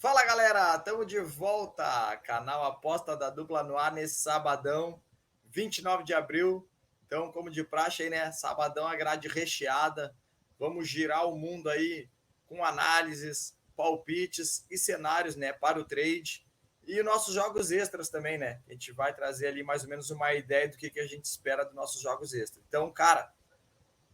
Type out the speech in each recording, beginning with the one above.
Fala galera, estamos de volta, canal Aposta da Dupla no ar nesse sabadão, 29 de abril. Então, como de praxe aí, né? Sabadão a grade recheada. Vamos girar o mundo aí com análises, palpites e cenários, né, para o trade. E nossos jogos extras também, né? A gente vai trazer ali mais ou menos uma ideia do que a gente espera dos nossos jogos extras. Então, cara,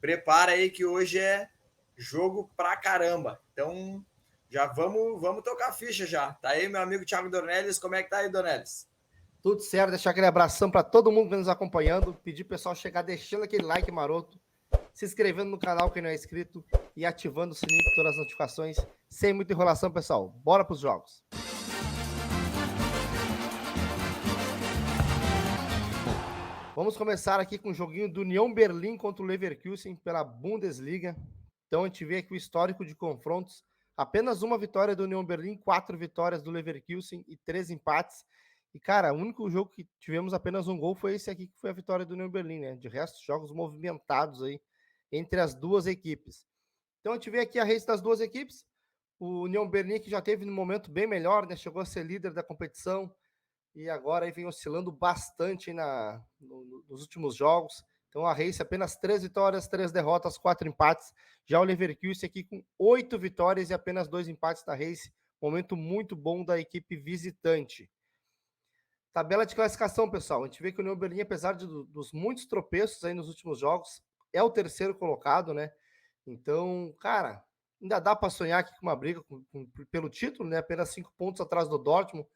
prepara aí que hoje é jogo pra caramba. Então, já vamos tocar a ficha já. Tá aí meu amigo Thiago Dornelles, como é que tá aí, Dornelles? Tudo certo, deixar aquele abração para todo mundo que está nos acompanhando. Pedir pro pessoal chegar deixando aquele like maroto, se inscrevendo no canal quem não é inscrito e ativando o sininho para todas as notificações. Sem muita enrolação, pessoal. Bora para os jogos. Vamos começar aqui com o joguinho do União Berlim contra o Leverkusen pela Bundesliga. Então a gente vê aqui o histórico de confrontos. Apenas uma vitória do União Berlim, 4 vitórias do Leverkusen e 3 empates. E, cara, o único jogo que tivemos apenas um gol foi esse aqui, que foi a vitória do União Berlim, né? De resto, jogos movimentados aí entre as duas equipes. Então a gente vê aqui a race das duas equipes. O União Berlim que já teve no momento bem melhor, né? Chegou a ser líder da competição e agora aí vem oscilando bastante nos últimos jogos. Então a Race apenas 3 vitórias, 3 derrotas, 4 empates. Já o Leverkusen aqui com 8 vitórias e apenas 2 empates da Race. Momento muito bom da equipe visitante. Tabela de classificação, pessoal. A gente vê que o União Berlim, apesar dos muitos tropeços aí nos últimos jogos, é o terceiro colocado, né? Então, cara, ainda dá para sonhar aqui com uma briga pelo título, né? Apenas 5 pontos atrás do Dortmund.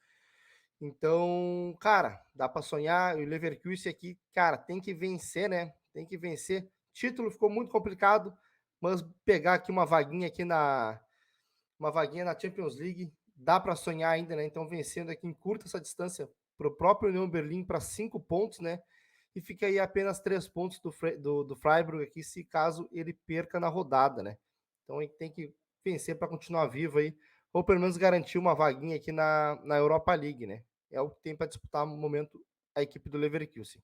Então, cara, dá para sonhar. O Leverkusen aqui, cara, tem que vencer, né? Tem que vencer. Título ficou muito complicado, mas pegar aqui uma vaguinha na Champions League, dá para sonhar ainda, né? Então, vencendo aqui, encurta essa distância para o próprio União Berlim para 5 pontos, né? E fica aí apenas 3 pontos do Freiburg aqui, se caso ele perca na rodada, né? Então, ele tem que vencer para continuar vivo aí, ou pelo menos garantir uma vaguinha aqui na Europa League, né? É o que tem para disputar no momento a equipe do Leverkusen.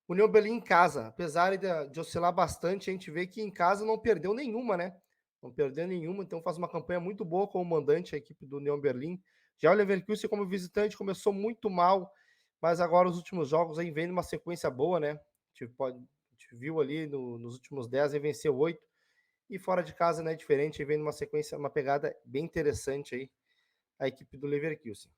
União Berlim em casa, apesar de oscilar bastante, a gente vê que em casa não perdeu nenhuma, né? Não perdeu nenhuma, então faz uma campanha muito boa como mandante a equipe do União Berlim. Já o Leverkusen como visitante começou muito mal, mas agora os últimos jogos aí vem numa sequência boa, né? A gente viu ali nos últimos 10 e venceu 8. E fora de casa, né, diferente, vem numa sequência, uma pegada bem interessante aí a equipe do Leverkusen.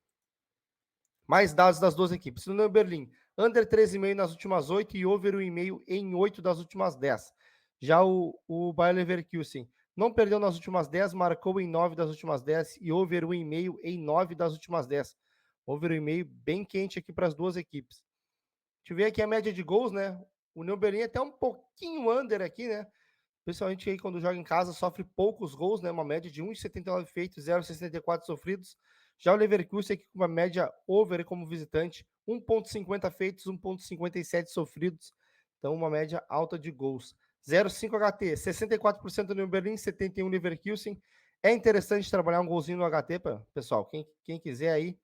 Mais dados das duas equipes. No Berlim, under 13,5 nas últimas 8 e over 1,5 em 8 das últimas 10. Já o Bayer Leverkusen não perdeu nas últimas 10, marcou em 9 das últimas 10 e over 1,5 em 9 das últimas 10. Over 1,5 bem quente aqui para as duas equipes. Deixa eu ver aqui a média de gols, né? O União Berlim até um pouquinho under aqui, né? Principalmente aí quando joga em casa, sofre poucos gols, né? Uma média de 1,79 feitos, 0,64 sofridos. Já o Leverkusen aqui com uma média over como visitante, 1,50 feitos, 1,57 sofridos. Então, uma média alta de gols. 0,5 HT, 64% no Berlim, 71% Leverkusen. É interessante trabalhar um golzinho no HT, pessoal, quem quiser aí.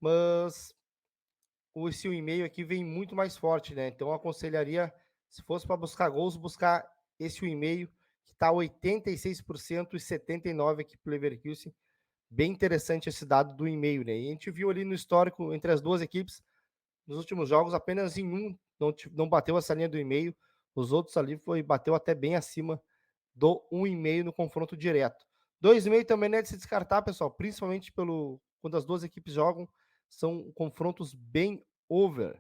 Mas esse 1,5 aqui vem muito mais forte, né? Então, eu aconselharia, se fosse para buscar gols, buscar esse 1,5, que está 86% e 79% aqui para o Leverkusen. Bem interessante esse dado do 1,5, né? E a gente viu ali no histórico entre as duas equipes, nos últimos jogos, apenas em um não bateu essa linha do 1,5. Os outros ali bateu até bem acima do 1,5 no confronto direto. 2,5 também não é de se descartar, pessoal, principalmente quando as duas equipes jogam, são confrontos bem over.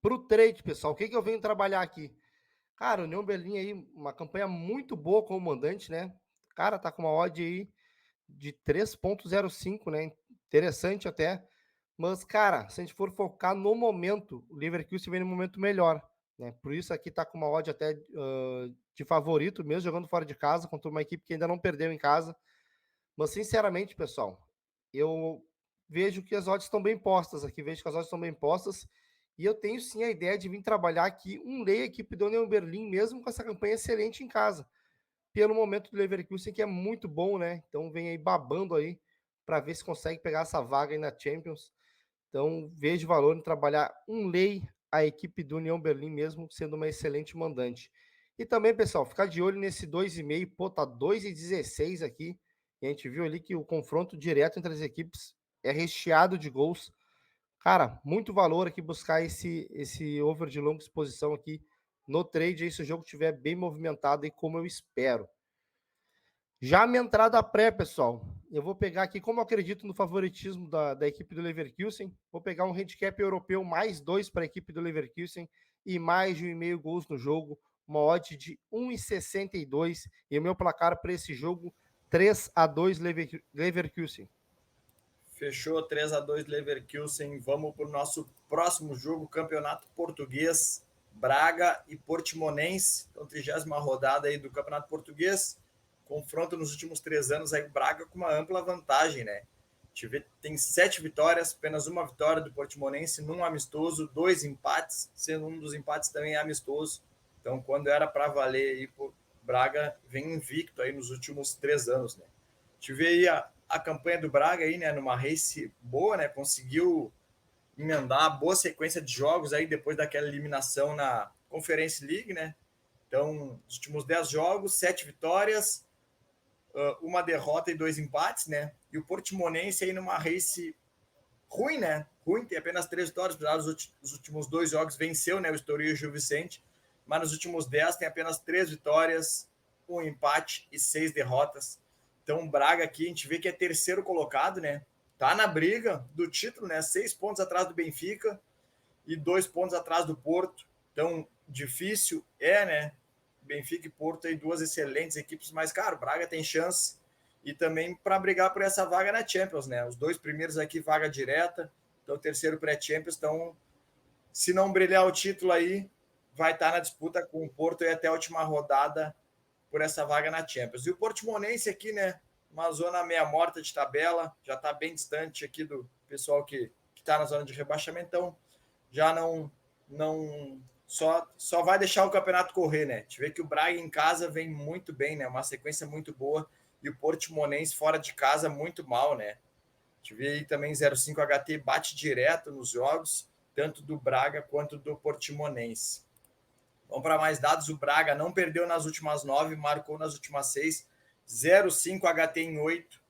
Para o trade, pessoal, o que eu venho trabalhar aqui? Cara, o União Berlim aí, uma campanha muito boa como mandante, né? Cara, tá com uma odd aí de 3,05, né? Interessante até. Mas, cara, se a gente for focar no momento, o Leverkusen vem no momento melhor, né? Por isso aqui tá com uma odd até de favorito, mesmo jogando fora de casa, contra uma equipe que ainda não perdeu em casa. Mas, sinceramente, pessoal, eu vejo que as odds estão bem postas aqui, vejo que as odds estão bem postas, e eu tenho sim a ideia de vir trabalhar aqui um lei equipe do União Berlim, mesmo com essa campanha excelente em casa, pelo momento do Leverkusen, que é muito bom, né? Então vem aí babando aí para ver se consegue pegar essa vaga aí na Champions. Então vejo valor em trabalhar um lei a equipe do União Berlim, mesmo sendo uma excelente mandante. E também, pessoal, ficar de olho nesse 2,5, pô, tá 2,16 aqui. e a gente viu ali que o confronto direto entre as equipes é recheado de gols. Cara, muito valor aqui buscar esse over de longa exposição aqui no trade, aí se o jogo estiver bem movimentado e como eu espero. Já a minha entrada pré, pessoal, eu vou pegar aqui, como eu acredito no favoritismo da equipe do Leverkusen, vou pegar um handicap europeu mais 2 para a equipe do Leverkusen e mais de 1,5 gols no jogo, uma odd de 1,62 e o meu placar para esse jogo 3-2 Leverkusen. Fechou 3-2 Leverkusen. Vamos para o nosso próximo jogo, Campeonato Português, Braga e Portimonense. Então, 30ª rodada aí do Campeonato Português. Confronto nos últimos 3 anos aí, Braga com uma ampla vantagem, né? Tem 7 vitórias, apenas uma vitória do Portimonense num amistoso, 2 empates, sendo um dos empates também amistoso. Então, quando era para valer, aí, o Braga vem invicto aí nos últimos 3 anos, né? Tive aí a campanha do Braga aí, né, numa race boa, né, conseguiu emendar a boa sequência de jogos aí depois daquela eliminação na Conference League, né? Então, nos últimos 10 jogos, 7 vitórias, uma derrota e 2 empates, né? E o Portimonense aí numa race ruim, né? Ruim, tem apenas 3 vitórias, os últimos 2 jogos venceu, né, o Estoril e o Gil Vicente, mas nos últimos 10 tem apenas 3 vitórias, um empate e 6 derrotas. Então, o Braga aqui, a gente vê que é terceiro colocado, né? Tá na briga do título, né? 6 pontos atrás do Benfica e 2 pontos atrás do Porto. Então, difícil é, né? Benfica e Porto aí, 2 excelentes equipes, mas, cara, o Braga tem chance e também para brigar por essa vaga na Champions, né? Os 2 primeiros aqui, vaga direta, então o terceiro pré-Champions, então, se não brilhar o título aí, vai estar na disputa com o Porto e até a última rodada por essa vaga na Champions. E o Portimonense aqui, né? Uma zona meia morta de tabela, já está bem distante aqui do pessoal que está na zona de rebaixamento, então já não só vai deixar o campeonato correr, né? A gente vê que o Braga em casa vem muito bem, né? Uma sequência muito boa e o Portimonense fora de casa muito mal, né? A gente vê aí também 05 HT bate direto nos jogos, tanto do Braga quanto do Portimonense. Vamos para mais dados. O Braga não perdeu nas últimas 9, marcou nas últimas 6. 0,5 HT em 8.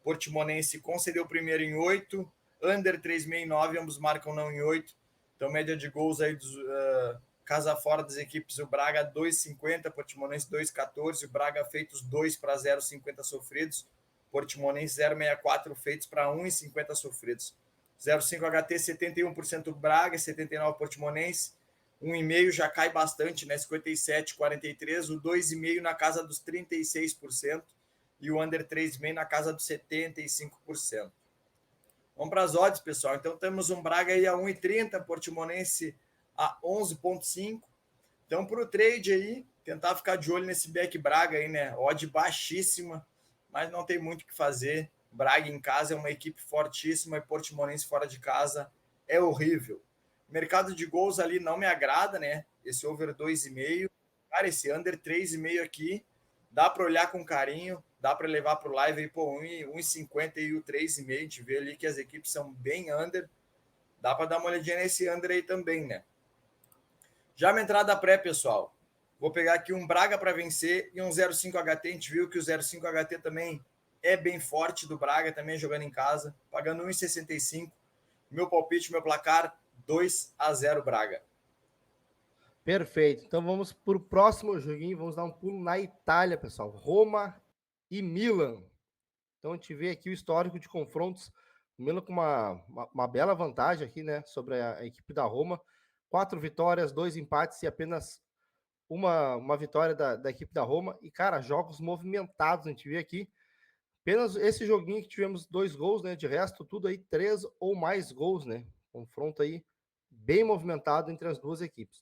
Portimonense concedeu o primeiro em 8. Under 3,69, ambos marcam não em 8. Então, média de gols aí dos casa fora das equipes. O Braga 2,50, Portimonense 2,14. O Braga feitos 2 para 0,50 sofridos. Portimonense 0,64 feitos para 1,50 sofridos. 0,5 HT 71% Braga, 79% Portimonense. 1,5 já cai bastante, né? 57, 43, o 2,5 na casa dos 36% e o under 3,5 na casa dos 75%. Vamos para as odds, pessoal. Então temos um Braga aí a 1,30, Portimonense a 11,5. Então para o trade aí, tentar ficar de olho nesse back Braga aí, né? Odd baixíssima, mas não tem muito o que fazer. Braga em casa é uma equipe fortíssima e Portimonense fora de casa é horrível. Mercado de gols ali não me agrada, né? Esse over 2,5. Cara, esse under 3,5 aqui, dá para olhar com carinho, dá para levar para o live aí, pô, 1,50 e o 3,5. A gente vê ali que as equipes são bem under. Dá para dar uma olhadinha nesse under aí também, né? Já minha entrada pré, pessoal. Vou pegar aqui um Braga para vencer e um 0,5 HT. A gente viu que o 0,5 HT também é bem forte do Braga, também jogando em casa, pagando 1,65. Meu palpite, meu placar, 2-0 Braga. Perfeito. Então vamos para o próximo joguinho. Vamos dar um pulo na Itália, pessoal. Roma e Milan. Então a gente vê aqui o histórico de confrontos. O Milan com uma bela vantagem aqui, né? Sobre a equipe da Roma. 4 vitórias, 2 empates e apenas uma vitória da equipe da Roma. E, cara, jogos movimentados. A gente vê aqui. Apenas esse joguinho que tivemos 2 gols, né? De resto, tudo aí 3 ou mais gols, né? Confronto aí bem movimentado entre as duas equipes.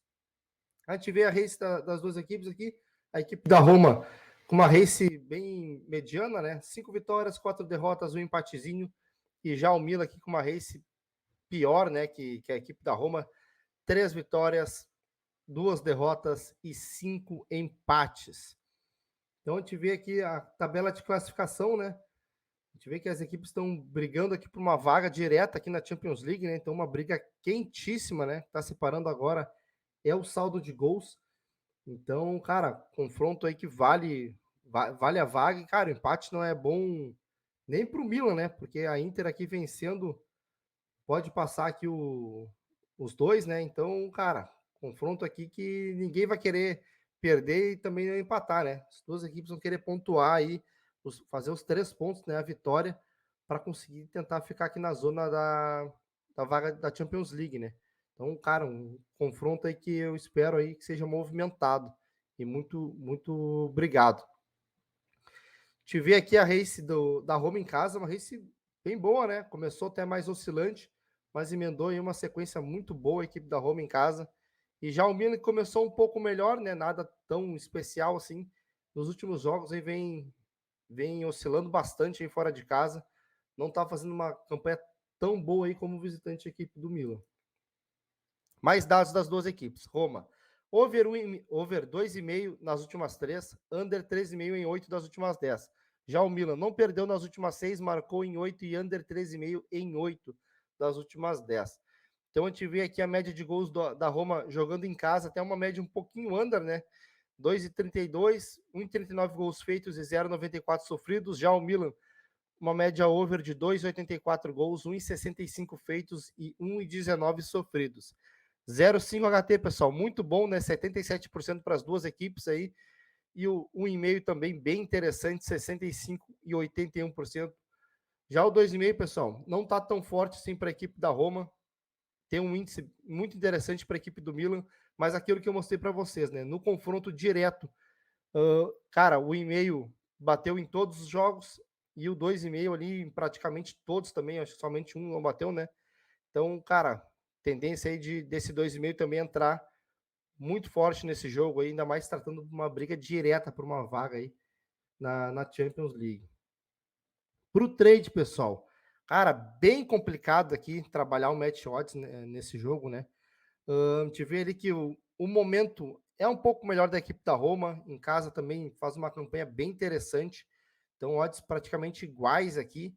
A gente vê a race das duas equipes aqui. A equipe da Roma com uma race bem mediana, né? 5 vitórias, 4 derrotas, um empatezinho. E já o Milan aqui com uma race pior, né? Que a equipe da Roma. 3 vitórias, 2 derrotas e 5 empates. Então a gente vê aqui a tabela de classificação, né? A gente vê que as equipes estão brigando aqui por uma vaga direta aqui na Champions League, né? Então uma briga quentíssima, né? Está separando agora é o saldo de gols. Então, cara, confronto aí que vale vale a vaga. E, cara, o empate não é bom nem para o Milan, né? Porque a Inter aqui vencendo pode passar aqui os dois, né? Então, cara, confronto aqui que ninguém vai querer perder e também não empatar, né? As duas equipes vão querer pontuar aí, fazer os 3 pontos, né? A vitória, para conseguir tentar ficar aqui na zona da vaga da Champions League, né? Então, cara, um confronto aí que eu espero aí que seja movimentado. E muito, muito obrigado. Tive aqui a race da Roma em casa, uma race bem boa, né? Começou até mais oscilante, mas emendou em uma sequência muito boa a equipe da Roma em casa. E já o Milan começou um pouco melhor, né? Nada tão especial assim. Nos últimos jogos aí vem oscilando bastante aí fora de casa. Não tá fazendo uma campanha tão boa aí como visitante a equipe do Milan. Mais dados das duas equipes. Roma, over 2,5 nas últimas 3, under 3,5 em 8 das últimas 10. Já o Milan não perdeu nas últimas 6, marcou em 8 e under 3,5 em 8 das últimas 10. Então a gente vê aqui a média de gols da Roma jogando em casa, até uma média um pouquinho under, né? 2,32, 1,39 gols feitos e 0,94 sofridos. Já o Milan, uma média over de 2,84 gols, 1,65 feitos e 1,19 sofridos. 0,5 HT, pessoal, muito bom, né? 77% para as duas equipes aí. E o 1,5 também bem interessante, 65% e 81%. Já o 2,5, pessoal, não tá tão forte assim para a equipe da Roma. Tem um índice muito interessante para a equipe do Milan, mas aquilo que eu mostrei para vocês, né? No confronto direto, cara, o 1,5 bateu em todos os jogos e o 2,5 ali em praticamente todos também, acho que somente um não bateu, né? Então, cara, tendência aí desse 2,5 também entrar muito forte nesse jogo aí, ainda mais tratando de uma briga direta por uma vaga aí na Champions League. Para o trade, pessoal, cara, bem complicado aqui trabalhar o match odds nesse jogo, né? A gente vê ali que o momento é um pouco melhor da equipe da Roma, em casa também faz uma campanha bem interessante, então odds praticamente iguais aqui.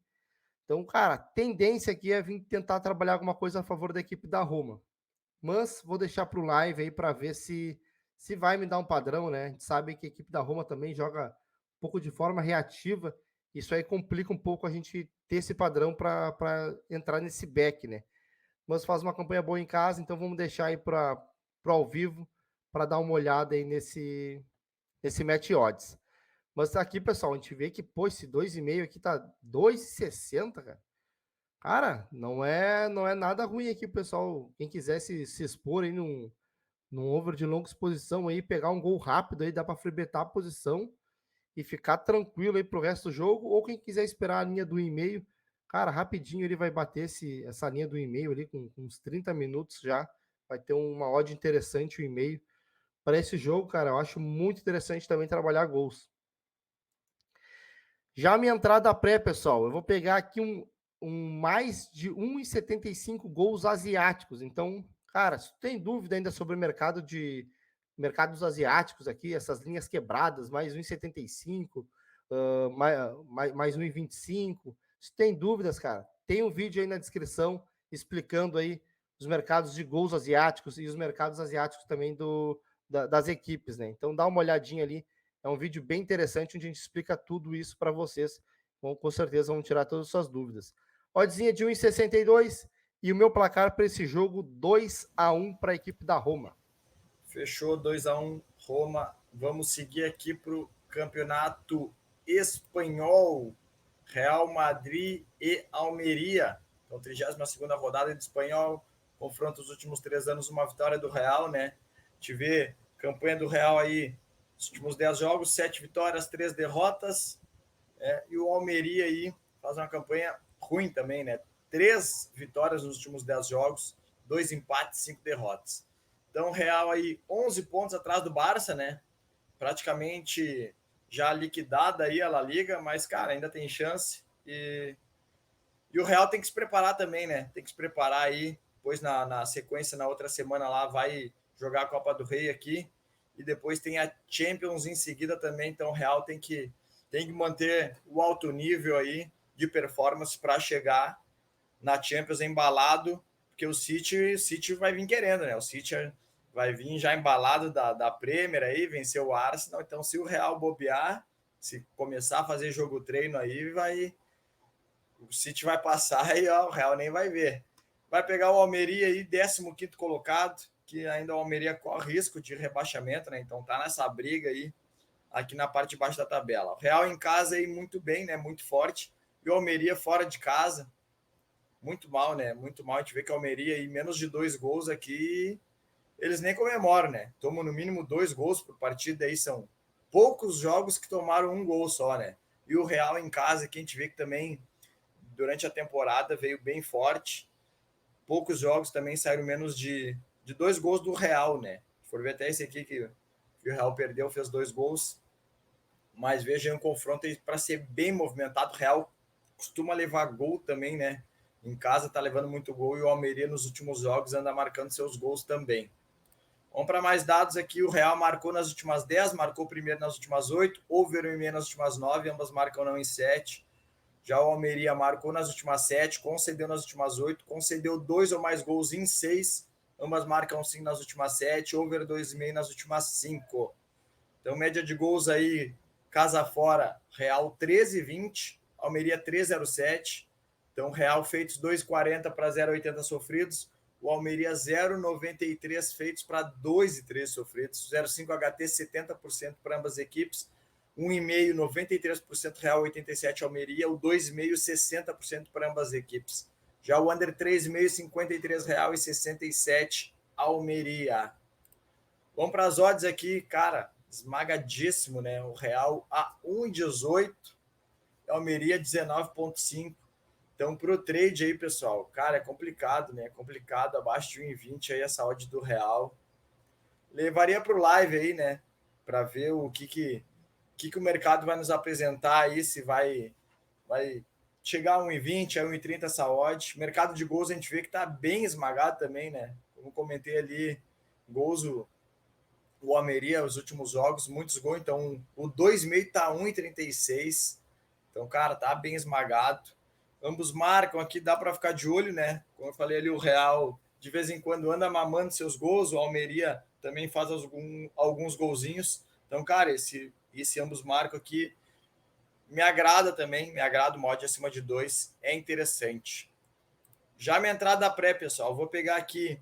Então, cara, tendência aqui é vir tentar trabalhar alguma coisa a favor da equipe da Roma. Mas vou deixar para o live aí para ver se vai me dar um padrão, né? A gente sabe que a equipe da Roma também joga um pouco de forma reativa. Isso aí complica um pouco a gente ter esse padrão para entrar nesse back, né? Mas faz uma campanha boa em casa, então vamos deixar aí para ao vivo para dar uma olhada aí nesse match odds. Mas aqui, pessoal, a gente vê que, pô, esse 2,5 aqui tá 2,60, cara. Cara, não é nada ruim aqui, pessoal. Quem quiser se expor aí num over de longa exposição aí, pegar um gol rápido aí, dá para frebetar a posição e ficar tranquilo aí pro resto do jogo. Ou quem quiser esperar a linha do e-mail, cara, rapidinho ele vai bater essa linha do e-mail ali com uns 30 minutos já. Vai ter uma odd interessante o e-mail. Para esse jogo, cara, eu acho muito interessante também trabalhar gols. Já a minha entrada pré, pessoal, eu vou pegar aqui um mais de 1,75 gols asiáticos. Então, cara, se tu tem dúvida ainda sobre o mercados asiáticos aqui, essas linhas quebradas, mais 1,75, mais 1,25. Se tem dúvidas, cara, tem um vídeo aí na descrição explicando aí os mercados de gols asiáticos e os mercados asiáticos também das equipes, né? Então dá uma olhadinha ali. É um vídeo bem interessante onde a gente explica tudo isso para vocês. Com certeza vão tirar todas as suas dúvidas. Oddzinha de 1,62 e o meu placar para esse jogo 2-1 para a equipe da Roma. Fechou 2-1 Roma. Vamos seguir aqui para o campeonato espanhol. Real Madrid e Almeria. Então, 32ª rodada de espanhol. Confronto os últimos 3 anos, uma vitória do Real, né? Te vê campanha do Real aí, os últimos 10 jogos, 7 vitórias, 3 derrotas. E o Almeria aí faz uma campanha ruim também, né? 3 vitórias nos últimos 10 jogos, 2 empates, 5 derrotas. Então, Real aí 11 pontos atrás do Barça, né? Praticamente já liquidada aí a La Liga, mas, cara, ainda tem chance. E o Real tem que se preparar também, né? Tem que se preparar aí. Depois, na sequência, na outra semana lá, vai jogar a Copa do Rei aqui. E depois tem a Champions em seguida também. Então, o Real tem que manter o alto nível aí de performance para chegar na Champions embalado, porque o City vai vir querendo, né? O City vai vir já embalado da Premier aí, venceu o Arsenal. Então, se o Real bobear, Se começar a fazer jogo treino aí, o City vai passar e ó, o Real nem vai ver. Vai pegar o Almeria aí, 15º colocado, que ainda o Almeria corre risco de rebaixamento, né? Então tá nessa briga aí, aqui na parte de baixo da tabela. O Real em casa aí muito bem, né? Muito forte. E o Almeria fora de casa, muito mal, né? Muito mal. A gente vê que o Almeria aí, menos de 2 gols aqui, eles nem comemoram, né? Tomam no mínimo 2 gols por partida, aí são poucos jogos que tomaram 1 gol só, né? E o Real em casa, que a gente vê que também durante a temporada veio bem forte. Poucos jogos também saíram menos de 2 gols do Real, né? Se for ver até esse aqui que o Real perdeu, fez 2 gols. Mas veja aí um confronto para ser bem movimentado. O Real costuma levar gol também, né? Em casa tá levando muito gol e o Almeria nos últimos jogos anda marcando seus gols também. Vamos para mais dados aqui. O Real marcou nas últimas 10, marcou primeiro nas últimas 8, over 1,5 nas últimas 9, ambas marcam não em 7. Já o Almeria marcou nas últimas 7, concedeu nas últimas 8, concedeu 2 ou mais gols em 6, ambas marcam sim nas últimas 7, over 2,5 nas últimas 5. Então, média de gols aí, casa fora, Real 13,20, Almeria 3,07. Então, Real feitos 2,40 para 0,80 sofridos. O Almeria 0,93 feitos para 2,3 sofridos. 0,5 HT 70% para ambas as equipes. 1,5 93% Real, 87 Almeria. O 2,5 60% para ambas as equipes. Já o under 3,5 53 Real e 67 Almeria. Vamos para as odds aqui, cara, esmagadíssimo, né? O Real a 1,18, Almeria 19,5. Então, pro trade aí, pessoal, cara, é complicado, né? É complicado, abaixo de 1,20 aí essa odd do Real. Levaria pro live aí, né? Para ver o que o mercado vai nos apresentar aí, se vai chegar a 1,20, a 1,30 essa odd. Mercado de gols a gente vê que tá bem esmagado também, né? Como comentei ali, gols o Almeria, os últimos jogos, muitos gols. Então, o 2,5 tá 1,36. Então, cara, tá bem esmagado. Ambos marcam aqui, dá para ficar de olho, né? Como eu falei ali, o Real de vez em quando anda mamando seus gols, o Almeria também faz alguns golzinhos. Então, cara, esse ambos marcam aqui me agrada também, me agrada o mod acima de 2, é interessante. Já minha entrada pré, pessoal, vou pegar aqui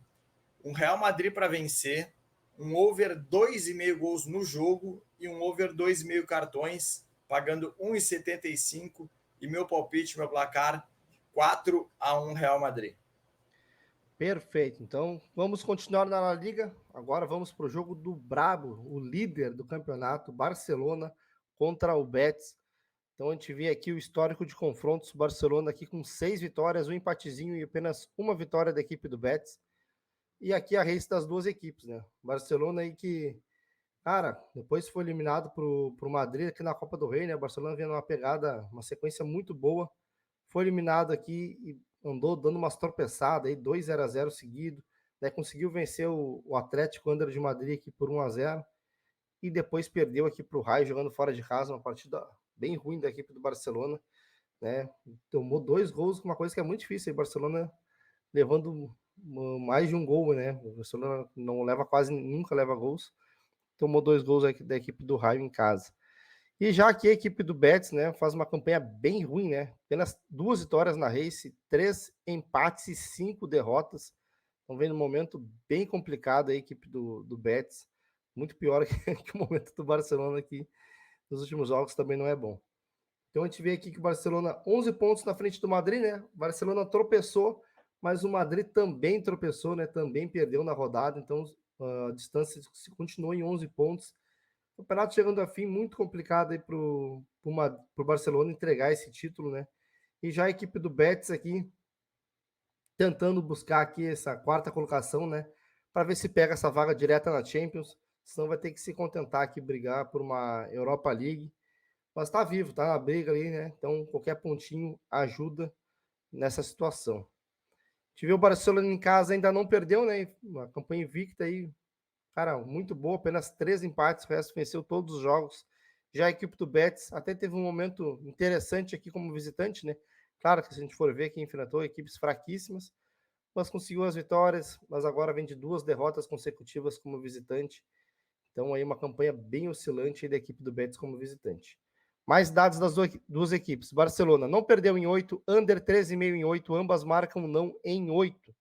um Real Madrid para vencer, um over 2,5 gols no jogo e um over 2,5 cartões, pagando 1,75 e meu palpite, meu placar 4-1 Real Madrid. Perfeito. Então, vamos continuar na La Liga. Agora vamos para o jogo do Brabo, o líder do campeonato, Barcelona contra o Betis. Então, a gente vê aqui o histórico de confrontos, Barcelona aqui com 6 vitórias, um empatezinho e apenas uma vitória da equipe do Betis. E aqui a race das duas equipes, né? Barcelona aí que, cara, depois foi eliminado pro Madrid aqui na Copa do Rei, né? O Barcelona vendo uma pegada, uma sequência muito boa. Foi eliminado aqui e andou dando umas tropeçadas aí, 2-0 seguido, né? Conseguiu vencer o Atlético Under de Madrid aqui por 1-0 e depois perdeu aqui pro Raio jogando fora de casa, uma partida bem ruim da equipe do Barcelona, né? Tomou 2 gols, uma coisa que é muito difícil, aí Barcelona levando mais de um gol, né? O Barcelona não leva quase, nunca leva gols. Tomou 2 gols aqui da equipe do Raio em casa. E já aqui a equipe do Betis, né, faz uma campanha bem ruim, né? Apenas 2 vitórias na race, 3 empates e 5 derrotas. Estão vendo um momento bem complicado a equipe do Betis. Muito pior que o momento do Barcelona aqui nos últimos jogos também não é bom. Então a gente vê aqui que o Barcelona 11 pontos na frente do Madrid, né? O Barcelona tropeçou, mas o Madrid também tropeçou, né? Também perdeu na rodada, então a distância continuou em 11 pontos. O campeonato chegando a fim, muito complicado aí para o Barcelona entregar esse título, né? E já a equipe do Betis aqui tentando buscar aqui essa quarta colocação, né? Para ver se pega essa vaga direta na Champions, senão vai ter que se contentar aqui brigar por uma Europa League. Mas tá vivo, tá na briga ali, né? Então qualquer pontinho ajuda nessa situação. Tive o Barcelona em casa, ainda não perdeu, né? Uma campanha invicta aí, cara, muito boa, apenas 3 empates, o resto venceu todos os jogos. Já a equipe do Betis até teve um momento interessante aqui como visitante, né? Claro que se a gente for ver que enfrentou equipes fraquíssimas, mas conseguiu as vitórias, mas agora vem de 2 derrotas consecutivas como visitante. Então aí uma campanha bem oscilante da equipe do Betis como visitante. Mais dados das duas equipes. Barcelona não perdeu em 8, under 13,5 em 8, ambas marcam não em 8.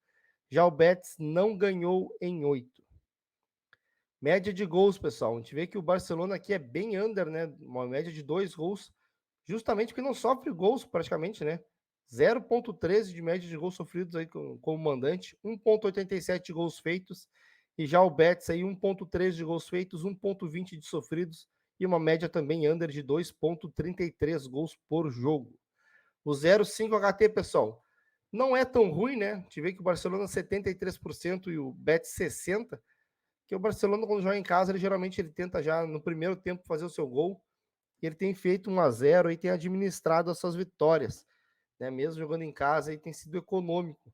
Já o Betis não ganhou em 8. Média de gols, pessoal. A gente vê que o Barcelona aqui é bem under, né? Uma média de 2 gols, justamente porque não sofre gols praticamente, né? 0,13 de média de gols sofridos aí como mandante, 1,87 gols feitos, e já o Betis aí 1,13 de gols feitos, 1,20 de sofridos, e uma média também under de 2,33 gols por jogo. O 0,5 HT, pessoal, não é tão ruim, né? A gente vê que o Barcelona 73% e o Betis 60%, que o Barcelona, quando joga em casa, ele tenta já no primeiro tempo fazer o seu gol, e ele tem feito 1-0 e tem administrado as suas vitórias, né? Mesmo jogando em casa, e tem sido econômico.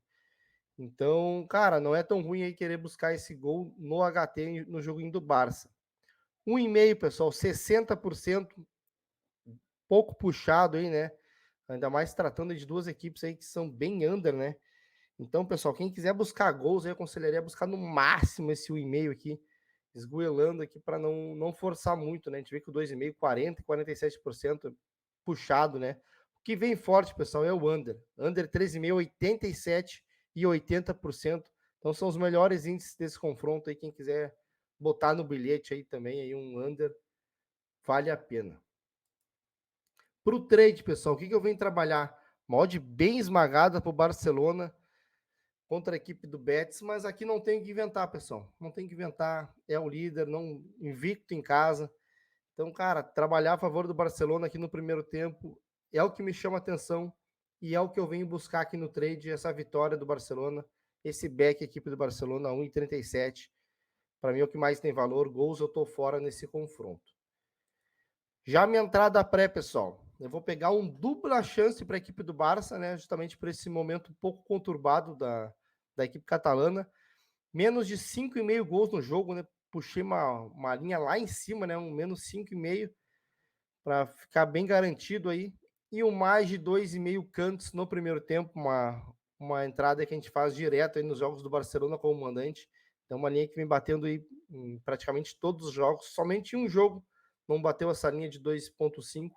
Então, cara, não é tão ruim aí querer buscar esse gol no HT no joguinho do Barça. 1,5, pessoal, 60%, pouco puxado aí, né? Ainda mais tratando de duas equipes aí que são bem under, né? Então, pessoal, quem quiser buscar gols, eu aconselharia buscar no máximo esse 1,5 aqui, esgoelando aqui para não forçar muito, né? A gente vê que o 2,5, 40% e 47% puxado, né? O que vem forte, pessoal, é o under. Under 13,5, 87% e 80%. Então são os melhores índices desse confronto aí. Quem quiser botar no bilhete aí também, aí um under, vale a pena. Para o trade, pessoal, o que eu venho trabalhar? Uma odd bem esmagada para o Barcelona contra a equipe do Betis, mas aqui não tem que inventar, pessoal. Não tem que inventar. É o líder, não invicto em casa. Então, cara, trabalhar a favor do Barcelona aqui no primeiro tempo é o que me chama atenção e é o que eu venho buscar aqui no trade, essa vitória do Barcelona, esse back equipe do Barcelona 1,37. Para mim é o que mais tem valor. Gols eu tô fora nesse confronto. Já minha entrada pré, pessoal, eu vou pegar um dupla chance para a equipe do Barça, né? Justamente por esse momento um pouco conturbado da equipe catalana. Menos de 5,5 gols no jogo, né? Puxei uma linha lá em cima, né? Um menos 5,5 para ficar bem garantido aí. E o mais de 2,5 cantos no primeiro tempo, uma entrada que a gente faz direto aí nos jogos do Barcelona como mandante. Então, uma linha que vem batendo aí em praticamente todos os jogos. Somente um jogo não bateu essa linha de 2,5.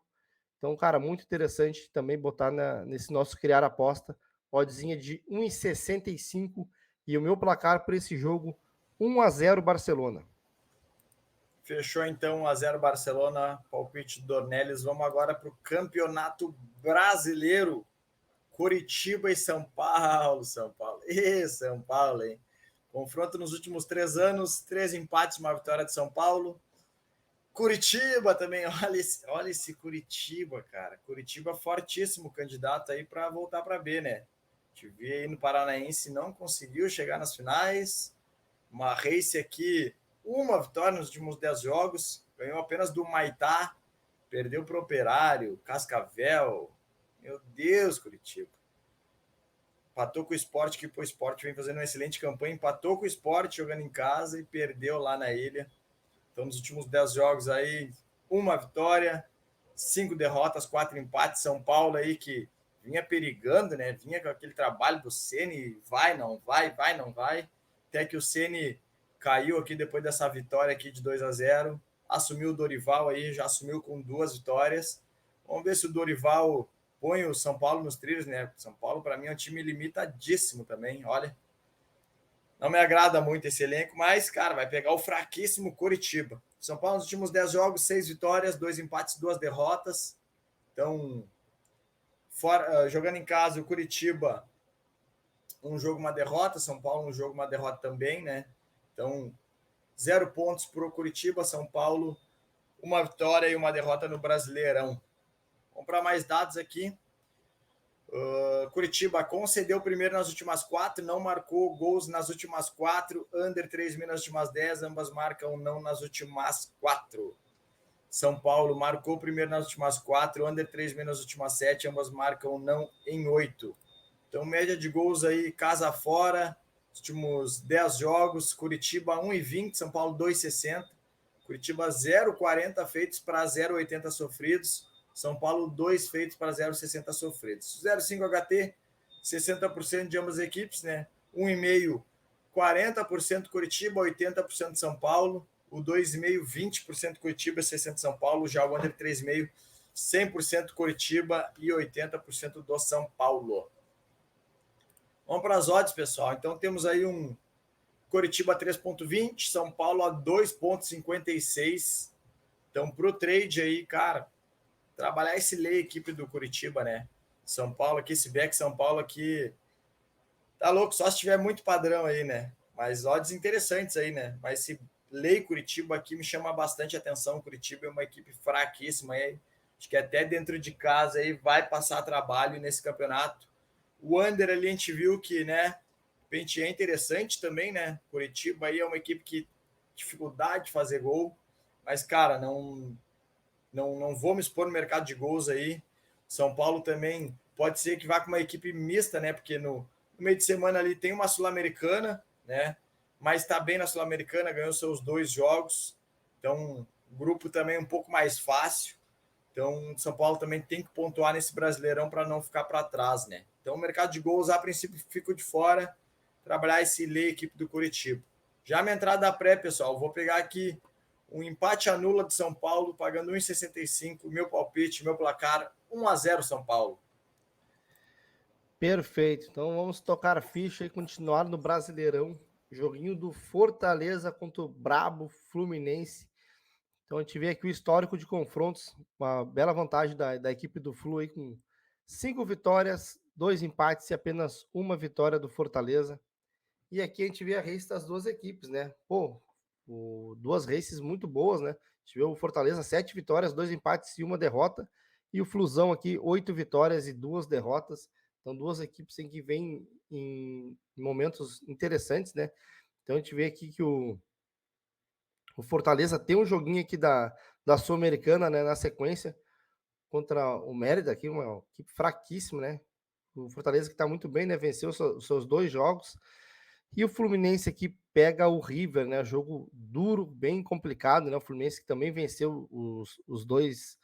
Então, cara, muito interessante também botar nesse nosso criar aposta. Oddzinha de 1,65 e o meu placar para esse jogo 1-0 Barcelona. Fechou então 1-0 Barcelona, palpite do Dornelles. Vamos agora para o Campeonato Brasileiro. Curitiba e São Paulo. São Paulo, hein? Confronto nos últimos 3 anos, 3 empates, uma vitória de São Paulo. Curitiba também, olha esse Curitiba, cara. Curitiba fortíssimo candidato aí para voltar para B, né? Te vi aí no Paranaense, não conseguiu chegar nas finais. Uma race aqui, uma vitória nos últimos 10 jogos, ganhou apenas do Maitá, perdeu para o Operário, Cascavel. Meu Deus, Curitiba. Empatou com o Sport, que o Sport vem fazendo uma excelente campanha, empatou com o Sport jogando em casa e perdeu lá na ilha. Então, nos últimos 10 jogos aí, uma vitória, 5 derrotas, 4 empates. São Paulo aí que vinha perigando, né? Vinha com aquele trabalho do Ceni, vai, não vai, vai, não vai. Até que o Ceni caiu aqui depois dessa vitória aqui de 2-0. Assumiu o Dorival aí, já assumiu com 2 vitórias. Vamos ver se o Dorival põe o São Paulo nos trilhos, né? São Paulo, para mim, é um time limitadíssimo também, olha. Não me agrada muito esse elenco, mas, cara, vai pegar o fraquíssimo Curitiba. São Paulo, nos últimos 10 jogos, 6 vitórias, 2 empates, 2 derrotas. Então, jogando em casa, o Curitiba, um jogo, uma derrota. São Paulo, um jogo, uma derrota também, né? Então, 0 pontos para o Curitiba. São Paulo, uma vitória e uma derrota no Brasileirão. Vamos para mais dados aqui. Curitiba concedeu primeiro nas últimas 4, não marcou gols nas últimas 4, under 3,5 nas últimas 10, ambas marcam não nas últimas 4. São Paulo marcou primeiro nas últimas 4, under 3,5 nas últimas 7, ambas marcam não em 8. Então, média de gols aí, casa fora, últimos 10 jogos, Curitiba 1,20, São Paulo 2,60, Curitiba 0,40 feitos para 0,80 sofridos, São Paulo 2 feitos para 0,60 sofridos. 0,5 HT, 60% de ambas as equipes, né? 1,5, 40% Curitiba, 80% São Paulo. O 2,5, 20% Curitiba, 60% São Paulo. Já o under 3,5, 100% Curitiba e 80% do São Paulo. Vamos para as odds, pessoal. Então temos aí um Curitiba 3,20, São Paulo a 2,56. Então, para o trade aí, cara, trabalhar esse lay equipe do Curitiba, né? São Paulo aqui, esse back São Paulo aqui, tá louco, só se tiver muito padrão aí, né? Mas odds interessantes aí, né? Mas esse lay Curitiba aqui me chama bastante atenção. Curitiba é uma equipe fraquíssima aí. Acho que até dentro de casa aí vai passar trabalho nesse campeonato. O under ali a gente viu que, né? De repente é interessante também, né? Curitiba aí é uma equipe que dificuldade de fazer gol, mas cara, não vou me expor no mercado de gols aí. São Paulo também pode ser que vá com uma equipe mista, né? Porque no meio de semana ali tem uma Sul-Americana, né? Mas está bem na Sul-Americana, ganhou seus 2 jogos. Então, o grupo também um pouco mais fácil. Então, São Paulo também tem que pontuar nesse Brasileirão para não ficar para trás, né? Então, o mercado de gols, a princípio, fico de fora. Trabalhar esse lei equipe do Curitiba. Já minha entrada da pré, pessoal, vou pegar aqui um empate anula de São Paulo, pagando 1,65. Meu palpite, meu placar, 1-0 São Paulo. Perfeito. Então vamos tocar a ficha e continuar no Brasileirão. Joguinho do Fortaleza contra o Brabo Fluminense. Então a gente vê aqui o histórico de confrontos, uma bela vantagem da equipe do Flu aí com 5 vitórias, 2 empates e apenas uma vitória do Fortaleza. E aqui a gente vê a race das duas equipes, né? Pô, duas races muito boas, né? A gente vê o Fortaleza 7 vitórias, 2 empates e uma derrota. E o Flusão aqui 8 vitórias e 2 derrotas. Então duas equipes em que vêm em momentos interessantes, né? Então a gente vê aqui que o Fortaleza tem um joguinho aqui da Sul-Americana, né, na sequência, contra o Mérida, aqui, uma equipe fraquíssima, né? O Fortaleza que está muito bem, né? Venceu os seus 2 jogos. E o Fluminense aqui pega o River, né? Jogo duro, bem complicado, né? O Fluminense que também venceu os dois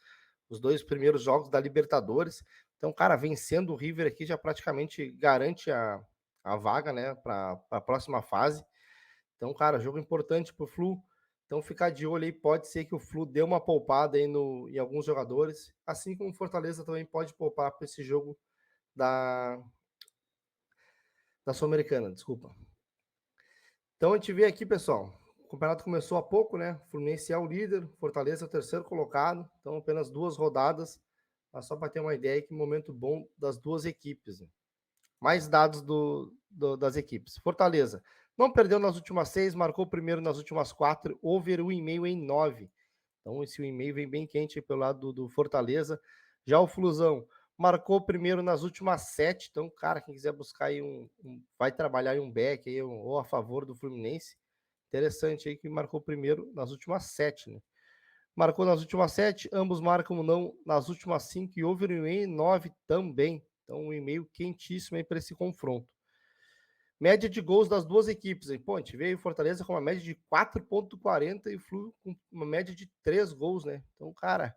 primeiros jogos da Libertadores. Então, cara, vencendo o River aqui já praticamente garante a vaga, né? Para a próxima fase. Então, cara, jogo importante para o Flu. Então, ficar de olho aí, pode ser que o Flu dê uma poupada aí em alguns jogadores, assim como o Fortaleza também pode poupar para esse jogo da Sul-Americana, desculpa. Então, a gente vê aqui, pessoal, o campeonato começou há pouco, né? O Fluminense é o líder, Fortaleza é o terceiro colocado, então apenas 2 rodadas, mas só para ter uma ideia que momento bom das duas equipes, né? Mais dados das equipes. Fortaleza não perdeu nas últimas 6, marcou primeiro nas últimas 4, over 1,5 em 9. Então esse 1,5 vem bem quente pelo lado do Fortaleza. Já o Flusão marcou primeiro nas últimas 7. Então, cara, quem quiser buscar aí vai trabalhar em um back aí, ou a favor do Fluminense. Interessante aí que marcou primeiro nas últimas 7, né? Marcou nas últimas 7, ambos marcam não nas últimas 5 e over 1,5 9 também. Então, um e-mail quentíssimo aí para esse confronto. Média de gols das duas equipes. Pô, a gente veio Fortaleza com uma média de 4,40 e o Flu com uma média de 3 gols, né? Então, cara,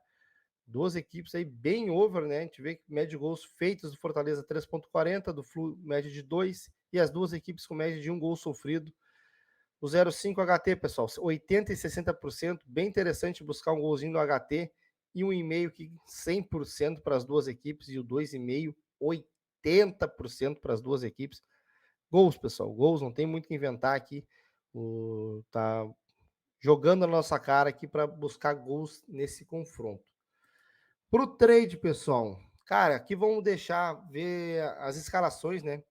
duas equipes aí bem over, né? A gente vê que média de gols feitos do Fortaleza 3,40, do Flu média de 2, e as duas equipes com média de 1 gol sofrido. O 0,5 HT, pessoal, 80% e 60%, bem interessante buscar um golzinho no HT, e um e-mail que 100% para as duas equipes, e o 2,5, 80% para as duas equipes. Gols, pessoal, gols, não tem muito que inventar aqui. Tá jogando na nossa cara aqui para buscar gols nesse confronto. Para o trade, pessoal, cara, aqui vamos deixar ver as escalações, né?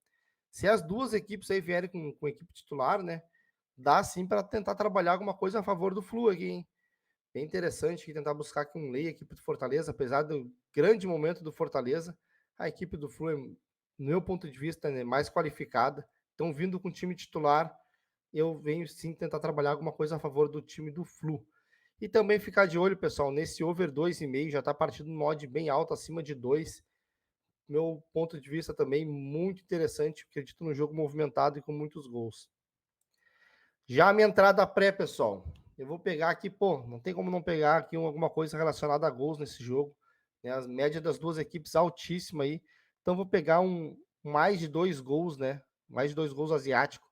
Se as duas equipes aí vierem com equipe titular, né? Dá sim para tentar trabalhar alguma coisa a favor do Flu aqui, hein? Bem interessante que tentar buscar aqui um lei, a equipe do Fortaleza, apesar do grande momento do Fortaleza, a equipe do Flu, no meu ponto de vista, é mais qualificada. Então, vindo com o time titular, eu venho sim tentar trabalhar alguma coisa a favor do time do Flu. E também ficar de olho, pessoal, nesse over 2,5, já está partindo no mod bem alto, acima de 2. Meu ponto de vista também muito interessante, acredito no jogo movimentado e com muitos gols. Já a minha entrada pré, pessoal, eu vou pegar aqui, pô, não tem como não pegar aqui alguma coisa relacionada a gols nesse jogo, né? A média das duas equipes altíssima aí, então vou pegar mais de 2 gols, né? Mais de 2 gols asiático,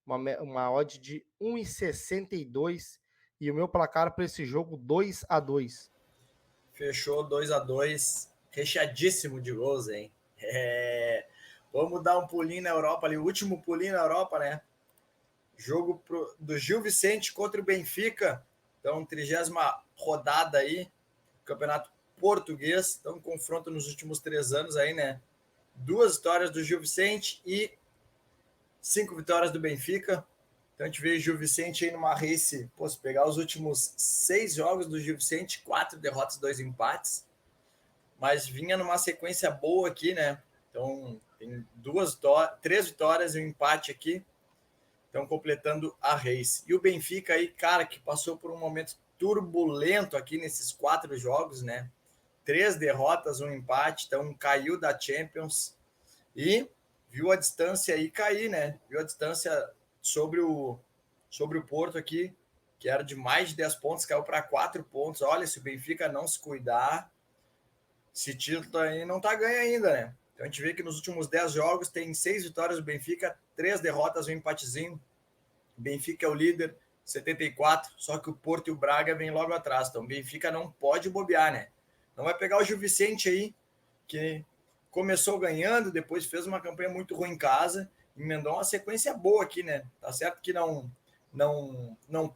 uma odd de 1,62 e o meu placar para esse jogo 2-2. Fechou 2-2, recheadíssimo de gols, hein? Vamos dar um pulinho na Europa ali, o último pulinho na Europa, né? Jogo do Gil Vicente contra o Benfica. Então, 30ª rodada aí, Campeonato Português. Então, confronto nos últimos 3 anos aí, né? 2 vitórias do Gil Vicente e 5 vitórias do Benfica. Então, a gente vê o Gil Vicente aí numa race. Pô, se pegar os últimos 6 jogos do Gil Vicente, 4 derrotas, 2 empates. Mas vinha numa sequência boa aqui, né? Então, tem 3 vitórias e um empate aqui. Estão completando a race. E o Benfica aí, cara, que passou por um momento turbulento aqui nesses 4 jogos, né? 3 derrotas, um empate, então caiu da Champions e viu a distância aí cair, né? Viu a distância sobre o Porto aqui, que era de mais de 10 pontos, caiu para 4 pontos. Olha, se o Benfica não se cuidar, esse título aí não tá ganho ainda, né? Então a gente vê que nos últimos 10 jogos tem 6 vitórias do Benfica, 3 derrotas, um empatezinho. O Benfica é o líder, 74, só que o Porto e o Braga vêm logo atrás. Então o Benfica não pode bobear, né? Não vai pegar o Gil Vicente aí, que começou ganhando, depois fez uma campanha muito ruim em casa, emendou uma sequência boa aqui, né? Tá certo que não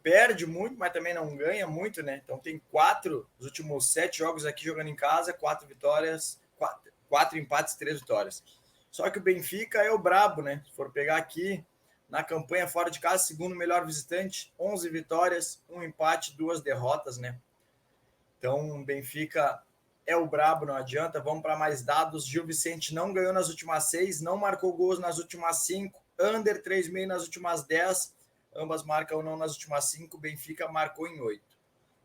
perde muito, mas também não ganha muito, né? Então tem 4, os últimos 7 jogos aqui jogando em casa, 4 vitórias, 4 empates, 3 vitórias. Só que o Benfica é o brabo, né? Se for pegar aqui, na campanha fora de casa, segundo melhor visitante, 11 vitórias, um empate, 2 derrotas, né? Então, o Benfica é o brabo, não adianta. Vamos para mais dados. Gil Vicente não ganhou nas últimas 6, não marcou gols nas últimas 5, under 3,5 nas últimas 10, ambas marcam não nas últimas 5, Benfica marcou em 8.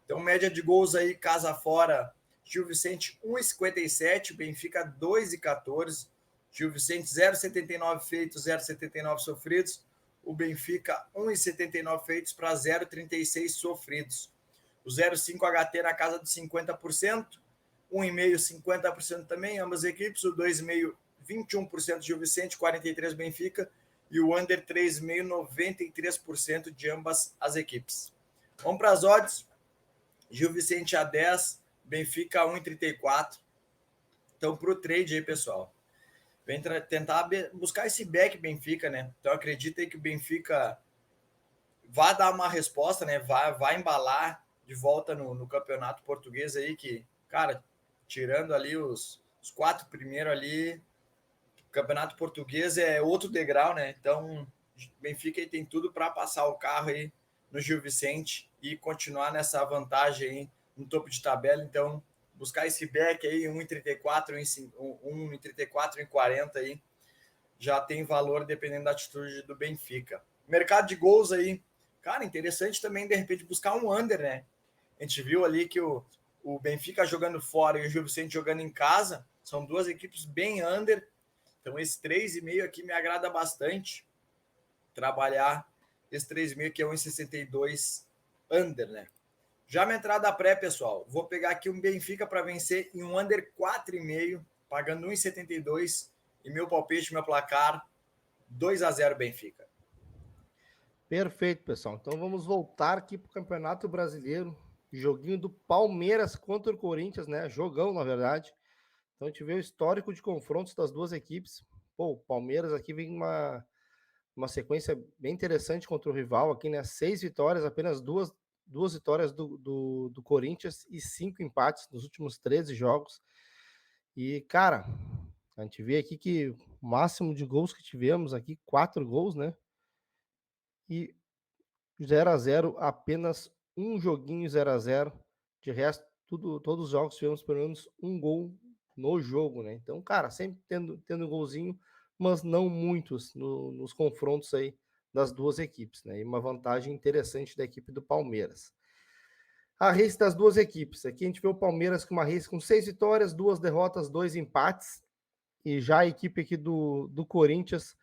Então, média de gols aí, casa fora, Gil Vicente 1,57, Benfica 2,14, Gil Vicente 0,79 feitos, 0,79 sofridos, o Benfica 1,79 feitos para 0,36 sofridos. O 0,5 HT na casa dos 50%, 1,5 50% também, ambas equipes, o 2,5 21% Gil Vicente, 43% Benfica, e o under 3,5 93% de ambas as equipes. Vamos para as odds. Gil Vicente a 10, Benfica a 1,34. Então, para o trade aí, pessoal, vem tentar buscar esse back Benfica, né? Então, acredita aí que o Benfica vai dar uma resposta, né? Vai embalar de volta no campeonato português aí, que, cara, tirando ali os 4 primeiros ali, o campeonato português é outro degrau, né? Então, Benfica aí tem tudo para passar o carro aí no Gil Vicente e continuar nessa vantagem aí no topo de tabela. Então, buscar esse back aí, 1,34, 1,34, 1,40 aí, já tem valor dependendo da atitude do Benfica. Mercado de gols aí, cara, interessante também, de repente, buscar um under, né? A gente viu ali que o Benfica jogando fora e o Gil Vicente jogando em casa, são 2 equipes bem under. Então, esse 3,5 aqui me agrada bastante. Trabalhar esse 3,5 que é 1,62 under, né? Já minha entrada pré, pessoal, vou pegar aqui um Benfica para vencer em um under 4,5, pagando 1,72 e meu palpite, meu placar, 2-0 Benfica. Perfeito, pessoal. Então vamos voltar aqui para o Campeonato Brasileiro. Joguinho do Palmeiras contra o Corinthians, né? Jogão, na verdade. Então a gente vê o histórico de confrontos das duas equipes. Pô, o Palmeiras aqui vem uma sequência bem interessante contra o rival aqui, né? 6 vitórias, apenas duas vitórias do Corinthians e 5 empates nos últimos 13 jogos. E, cara, a gente vê aqui que o máximo de gols que tivemos aqui, 4 gols, né? E 0-0, apenas um joguinho 0-0. De resto, todos os jogos tivemos pelo menos um gol no jogo, né? Então, cara, sempre tendo golzinho, mas não muitos nos confrontos aí das duas equipes, né? E uma vantagem interessante da equipe do Palmeiras. A race das duas equipes. Aqui a gente vê o Palmeiras com uma race com 6 vitórias, 2 derrotas, 2 empates. E já a equipe aqui do Corinthians,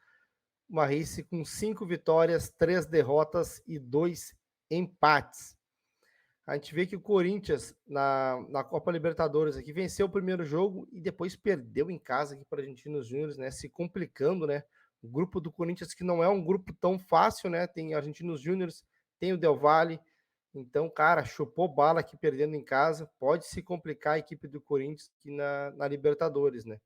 uma race com 5 vitórias, 3 derrotas e 2 empates. A gente vê que o Corinthians, na Copa Libertadores, aqui venceu o primeiro jogo e depois perdeu em casa aqui para Argentinos Júnior, né? Se complicando, né? O grupo do Corinthians, que não é um grupo tão fácil, né? Tem Argentinos Júnior, tem o Del Valle, Então, cara, chupou bala aqui perdendo em casa. Pode se complicar a equipe do Corinthians aqui na Libertadores, né?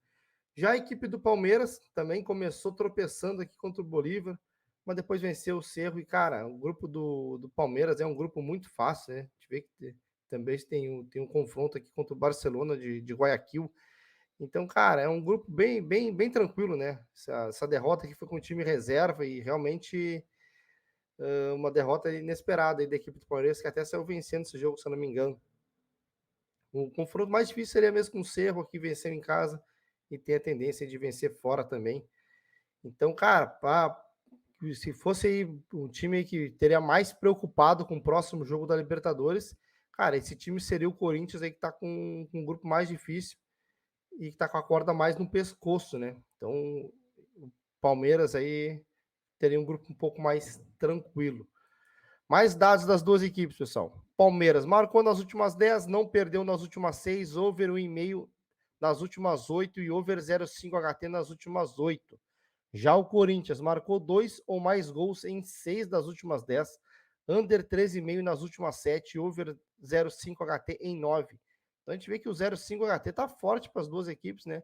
Já a equipe do Palmeiras também começou tropeçando aqui contra o Bolívar, mas depois venceu o Cerro. E, cara, o grupo do Palmeiras é um grupo muito fácil, né? A gente vê que também tem um confronto aqui contra o Barcelona de Guayaquil. Então, cara, é um grupo bem tranquilo, né? Essa derrota aqui foi com o time reserva e realmente uma derrota inesperada aí da equipe do Palmeiras, que até saiu vencendo esse jogo, se eu não me engano. O confronto mais difícil seria mesmo com o Cerro, que venceu em casa e tem a tendência de vencer fora também. Então, cara, se fosse aí um time que teria mais preocupado com o próximo jogo da Libertadores, cara, esse time seria o Corinthians aí que tá com um grupo mais difícil e que tá com a corda mais no pescoço, né? Então, o Palmeiras aí teria um grupo um pouco mais tranquilo. Mais dados das duas equipes, pessoal. Palmeiras marcou nas últimas 10, não perdeu nas últimas 6, over 1,5 nas últimas 8 e over 0,5 HT nas últimas 8. Já o Corinthians marcou 2 ou mais gols em 6 das últimas 10, under 13,5 nas últimas 7 e over 0,5 HT em 9. Então a gente vê que o 0,5 HT tá forte para as duas equipes, né?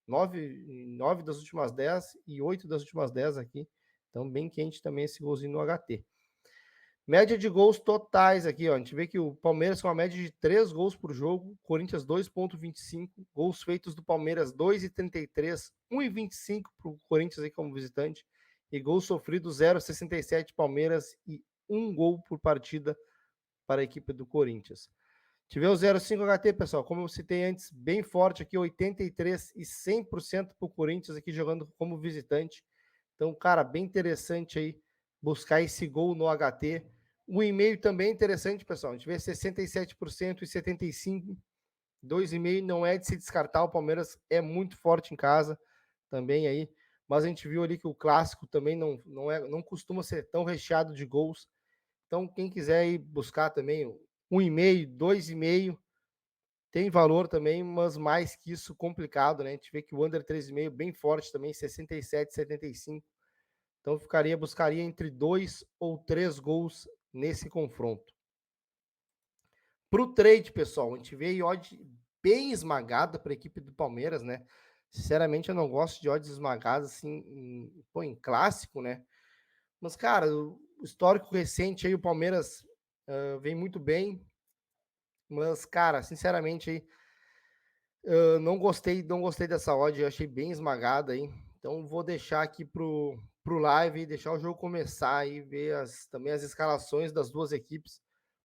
9 das últimas 10 e 8 das últimas 10 aqui. Então bem quente também esse golzinho no HT. Média de gols totais aqui, ó. A gente vê que o Palmeiras com uma média de 3 gols por jogo, Corinthians 2,25, gols feitos do Palmeiras 2,33, 1,25 para o Corinthians aí como visitante, e gols sofridos 0,67 Palmeiras e 1 gol por partida para a equipe do Corinthians. Tivemos 0,5 HT, pessoal, como eu citei antes, bem forte aqui, 83 e 100% para o Corinthians aqui jogando como visitante. Então, cara, bem interessante aí buscar esse gol no HT. O e-mail também é interessante, pessoal. A gente vê 67% e 75%. 2,5 não é de se descartar. O Palmeiras é muito forte em casa também aí. Mas a gente viu ali que o clássico também não costuma ser tão recheado de gols. Então, quem quiser ir buscar também 1,5, 2,5, tem valor também, mas mais que isso, complicado, né? A gente vê que o under 3,5 bem forte também, 67, 75. Então buscaria entre 2 ou 3 gols nesse confronto. Para o trade, pessoal, a gente vê aí odd bem esmagada para a equipe do Palmeiras, né? Sinceramente, eu não gosto de odds esmagadas assim, em clássico, né? Mas, cara, o histórico recente aí, o Palmeiras vem muito bem. Mas, cara, sinceramente, aí, não gostei dessa odd, eu achei bem esmagada aí. Então vou deixar aqui pro live, deixar o jogo começar e ver também as escalações das duas equipes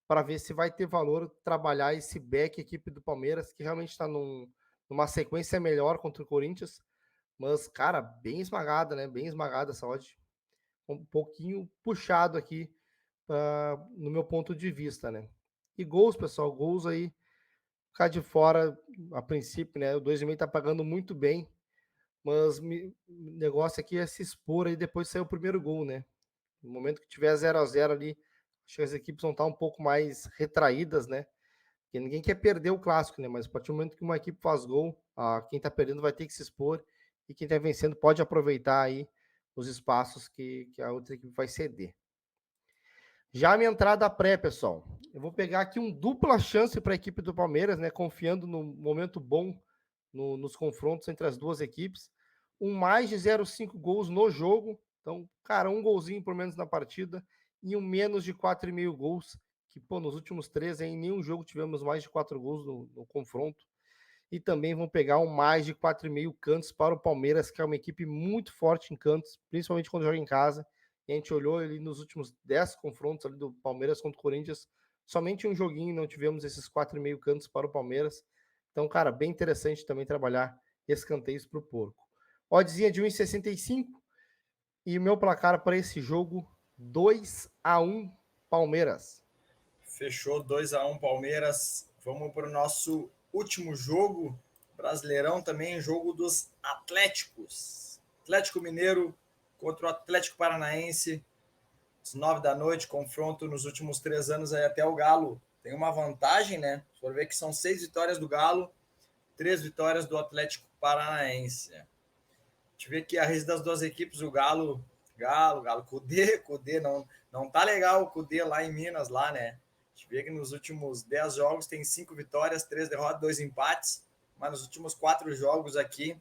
para ver se vai ter valor trabalhar esse back equipe do Palmeiras, que realmente está numa sequência melhor contra o Corinthians. Mas, cara, bem esmagada, né? Bem esmagada essa odd. Um pouquinho puxado aqui no meu ponto de vista, né? E gols, pessoal, gols aí ficar de fora a princípio, né? O 2,5 tá pagando muito bem, mas o negócio aqui é se expor aí depois de sair o primeiro gol, né? No momento que tiver 0-0 ali, acho que as equipes vão estar um pouco mais retraídas, né? Porque ninguém quer perder o clássico, né? Mas a partir do momento que uma equipe faz gol, quem tá perdendo vai ter que se expor e quem tá vencendo pode aproveitar aí os espaços que a outra equipe vai ceder. Já a minha entrada pré, pessoal. Eu vou pegar aqui um dupla chance para a equipe do Palmeiras, né? Confiando no momento bom nos confrontos entre as duas equipes. Um mais de 0,5 gols no jogo. Então, cara, um golzinho por menos na partida. E um menos de 4,5 gols. Que, pô, nos últimos 3, em nenhum jogo tivemos mais de 4 gols no confronto. E também vão pegar um mais de 4,5 cantos para o Palmeiras, que é uma equipe muito forte em cantos, principalmente quando joga em casa. E a gente olhou ali nos últimos 10 confrontos ali do Palmeiras contra o Corinthians, somente um joguinho não tivemos esses 4,5 cantos para o Palmeiras. Então, cara, bem interessante também trabalhar escanteios para o Porco. Oddzinha de 1,65 e o meu placar para esse jogo 2-1 Palmeiras. Fechou 2-1 Palmeiras. Vamos para o nosso último jogo. Brasileirão também, jogo dos Atléticos. Atlético Mineiro contra o Atlético Paranaense. Às 9 da noite, confronto nos últimos 3 anos aí até o Galo. Tem uma vantagem, né? Se for ver que são 6 vitórias do Galo, 3 vitórias do Atlético Paranaense. A gente vê que a raiz das duas equipes, o Galo, Cudê, não tá legal o Cudê lá em Minas, lá, né? gente vê que nos últimos 10 jogos tem 5 vitórias, 3 derrotas, 2 empates, mas nos últimos 4 jogos aqui,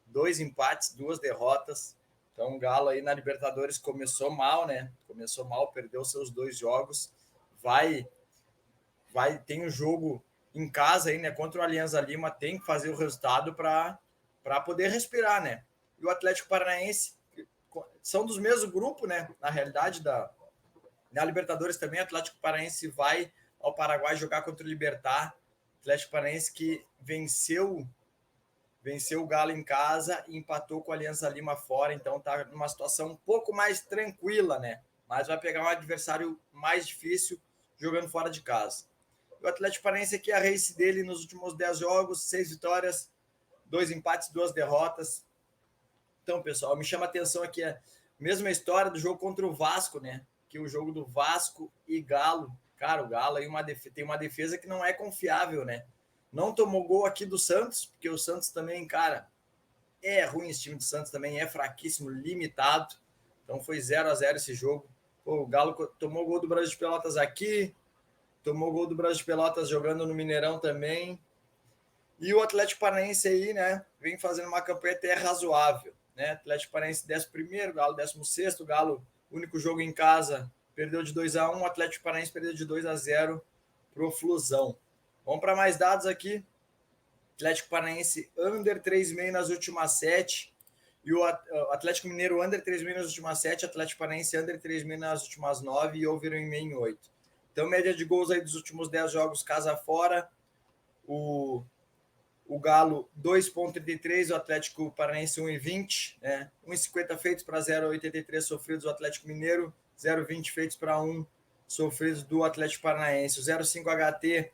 2 empates, 2 derrotas. Então o Galo aí na Libertadores começou mal, né? Começou mal, perdeu seus 2 jogos. Tem um jogo em casa aí, né? Contra o Alianza Lima, tem que fazer o resultado para poder respirar, né? E o Atlético Paranaense são dos mesmos grupos, né? Na realidade, na Libertadores também, o Atlético Paranaense vai ao Paraguai jogar contra o Libertad. Atlético Paranaense que venceu o Galo em casa e empatou com a Alianza Lima fora, então tá numa situação um pouco mais tranquila, né? Mas vai pegar um adversário mais difícil jogando fora de casa. O Atlético Paranaense aqui, a race dele nos últimos 10 jogos, 6 vitórias, 2 empates, 2 derrotas. Então, pessoal, me chama a atenção aqui a mesma história do jogo contra o Vasco, né? Que o jogo do Vasco e Galo. Cara, o Galo aí tem uma defesa que não é confiável, né? Não tomou gol aqui do Santos, porque o Santos também, cara, é ruim esse time do Santos também, é fraquíssimo, limitado. Então foi 0-0 esse jogo. Pô, o Galo tomou gol do Brasil de Pelotas aqui, tomou gol do Brasil de Pelotas jogando no Mineirão também. E o Atlético Paranaense aí, né, vem fazendo uma campanha até razoável, né? Atlético Paranaense 11º, Galo 16º, Galo, único jogo em casa, perdeu de 2-1, o Atlético Paranaense perdeu de 2-0 pro Flusão. Vamos para mais dados aqui. Atlético Paranaense under 3,5 nas últimas 7. E o Atlético Mineiro under 3,5 nas últimas 7. Atlético Paranaense under 3,5 nas últimas 9. E over 1,5 em 8. Então, média de gols aí dos últimos 10 jogos, casa fora. O Galo 2,33. O Atlético Paranaense 1,20. Né? 1,50 feitos para 0,83 sofridos. O Atlético Mineiro 0,20 feitos para 1 sofridos do Atlético Paranaense. O 0,5 HT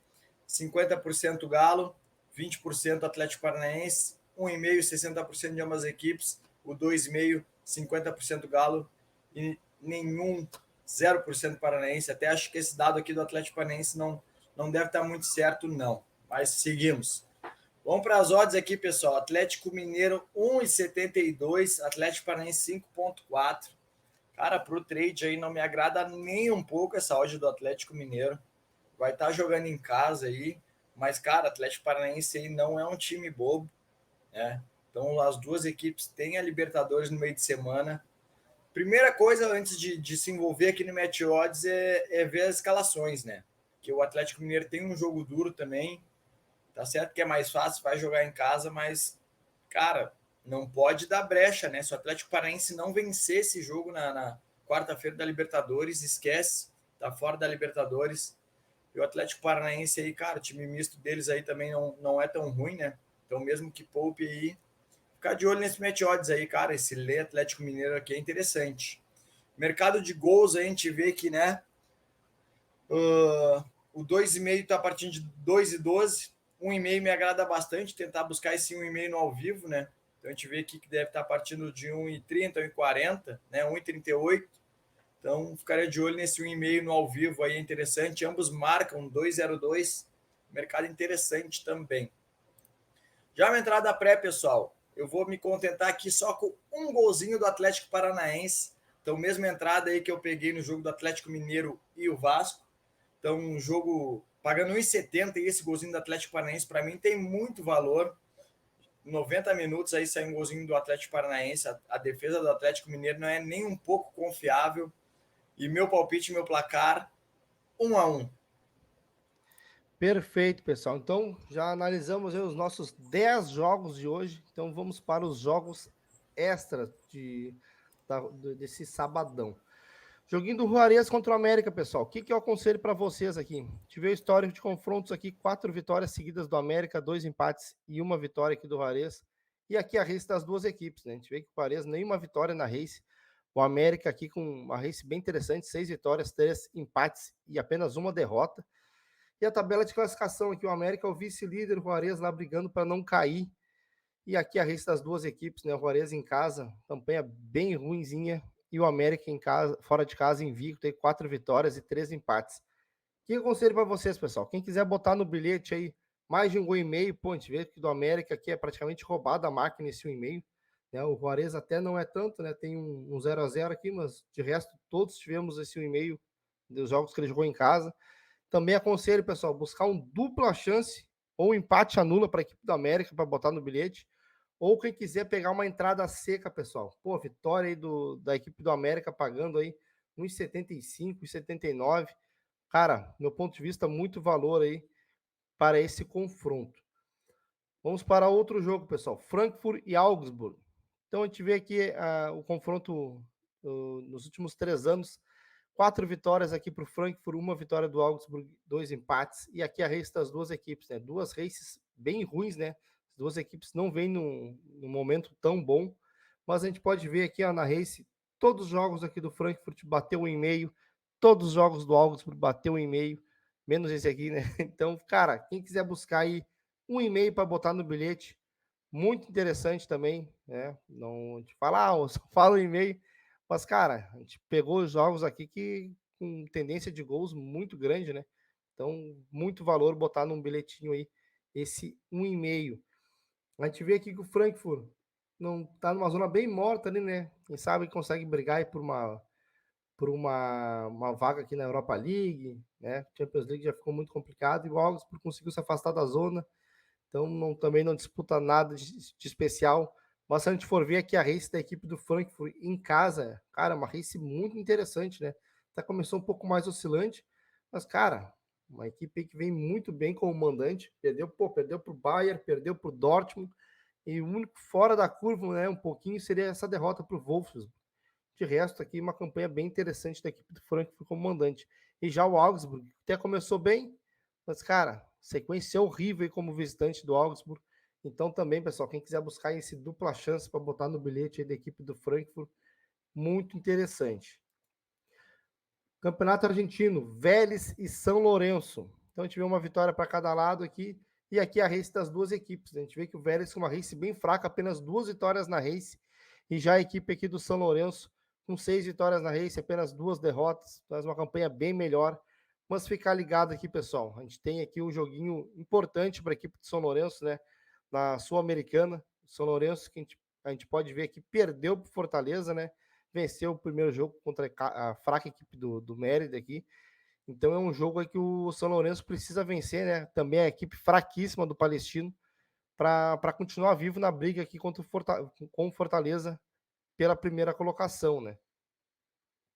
50% Galo, 20% Atlético Paranaense, 1,5% 60% de ambas as equipes, o 2,5% 50% Galo e nenhum 0% Paranaense. Até acho que esse dado aqui do Atlético Paranaense não deve estar muito certo, não. Mas seguimos. Vamos para as odds aqui, pessoal. Atlético Mineiro 1,72, Atlético Paranaense 5,4. Cara, pro trade aí não me agrada nem um pouco essa odd do Atlético Mineiro. Vai estar jogando em casa aí, mas, cara, Atlético Paranaense aí não é um time bobo, né? Então, as duas equipes têm a Libertadores no meio de semana. Primeira coisa, antes de se envolver aqui no Match Odds, é ver as escalações, né? Que o Atlético Mineiro tem um jogo duro também, tá certo que é mais fácil, vai jogar em casa, mas, cara, não pode dar brecha, né? Se o Atlético Paranaense não vencer esse jogo na quarta-feira da Libertadores, esquece, tá fora da Libertadores. E o Atlético Paranaense aí, cara, o time misto deles aí também não é tão ruim, né? Então, mesmo que poupe aí, ficar de olho nesse match odds aí, cara. Esse Lê Atlético Mineiro aqui é interessante. Mercado de gols aí, a gente vê que, né? O 2,5 tá partindo de 2,12. 1,5 me agrada bastante, tentar buscar esse 1,5 no ao vivo, né? Então a gente vê aqui que deve estar partindo de 1,30, 1,40, né? 1,38. Então, ficaria de olho nesse 1,5 no ao vivo aí, é interessante. Ambos marcam 2,02. Mercado interessante também. Já uma entrada pré, pessoal. Eu vou me contentar aqui só com um golzinho do Atlético Paranaense. Então, mesma entrada aí que eu peguei no jogo do Atlético Mineiro e o Vasco. Então, um jogo pagando 1,70 e esse golzinho do Atlético Paranaense, para mim, tem muito valor. 90 minutos aí sai um golzinho do Atlético Paranaense. A defesa do Atlético Mineiro não é nem um pouco confiável. E meu palpite, meu placar, 1-1. Perfeito, pessoal. Então, já analisamos aí os nossos 10 jogos de hoje. Então, vamos para os jogos extras desse sabadão. Joguinho do Juarez contra o América, pessoal. O que eu aconselho para vocês aqui? Tive o histórico de confrontos aqui, 4 vitórias seguidas do América, 2 empates e uma vitória aqui do Juarez. E aqui a race das duas equipes, né? A gente vê que o Juarez nenhuma vitória na race. O América aqui com uma race bem interessante, 6 vitórias, 3 empates e apenas uma derrota. E a tabela de classificação aqui, o América é o vice-líder, o Juarez lá brigando para não cair. E aqui a race das duas equipes, né? O Juarez em casa, campanha bem ruinzinha, e o América em casa, fora de casa, invicto, tem 4 vitórias e 3 empates. O que eu aconselho para vocês, pessoal? Quem quiser botar no bilhete aí mais de 1,5 gol, pô, a gente vê que do América aqui é praticamente roubada a máquina esse 1,5. Né? O Juarez até não é tanto, né? Tem um 0-0 aqui, mas de resto todos tivemos esse 1,5 dos jogos que ele jogou em casa. Também aconselho, pessoal, buscar um dupla chance ou um empate anula para a equipe do América para botar no bilhete. Ou quem quiser pegar uma entrada seca, pessoal. Pô, vitória aí da equipe do América pagando aí 1,75, 1,79. Cara, meu ponto de vista, muito valor aí para esse confronto. Vamos para outro jogo, pessoal. Frankfurt e Augsburg. Então a gente vê aqui o confronto nos últimos 3 anos. 4 vitórias aqui para o Frankfurt, 1 vitória do Augsburg, 2 empates. E aqui a race das duas equipes, né? 2 races bem ruins, né? As duas equipes não vêm num momento tão bom. Mas a gente pode ver aqui ó, na race, todos os jogos aqui do Frankfurt bateu 1,5. Todos os jogos do Augsburg bateu 1,5. Menos esse aqui, né? Então, cara, quem quiser buscar aí 1,5 para botar no bilhete, muito interessante também, né? Não te falar, eu só falo 1,5. Mas, cara, a gente pegou os jogos aqui que com tendência de gols muito grande, né? Então, muito valor botar num bilhetinho aí esse 1,5. A gente vê aqui que o Frankfurt não tá numa zona bem morta ali, né? Quem sabe consegue brigar aí por uma vaga aqui na Europa League, né? Champions League já ficou muito complicado e o Augsburg conseguiu se afastar da zona. Então também não disputa nada de especial. Mas se a gente for ver aqui a race da equipe do Frankfurt em casa, cara, uma race muito interessante, né? Até começou um pouco mais oscilante, mas, cara, uma equipe que vem muito bem como mandante. Perdeu para o Bayern, perdeu para o Dortmund, e o único fora da curva, né, um pouquinho, seria essa derrota para o Wolfsburg. De resto, aqui uma campanha bem interessante da equipe do Frankfurt como mandante. E já o Augsburg até começou bem, mas, cara, sequência horrível aí como visitante do Augsburg. Então também, pessoal, quem quiser buscar esse dupla chance para botar no bilhete aí da equipe do Frankfurt, muito interessante. Campeonato Argentino, Vélez e São Lourenço. Então a gente vê uma vitória para cada lado aqui. E aqui a race das duas equipes. A gente vê que o Vélez com uma race bem fraca, apenas 2 vitórias na race. E já a equipe aqui do São Lourenço com 6 vitórias na race, apenas 2 derrotas. Faz uma campanha bem melhor. Mas ficar ligado aqui, pessoal. A gente tem aqui um joguinho importante para a equipe de São Lourenço, né? Na Sul-Americana. São Lourenço, que a gente pode ver que perdeu para Fortaleza, né? Venceu o primeiro jogo contra a fraca equipe do Mérida aqui. Então é um jogo aí que o São Lourenço precisa vencer, né? Também é a equipe fraquíssima do Palestino para continuar vivo na briga aqui contra com o Fortaleza pela primeira colocação, né?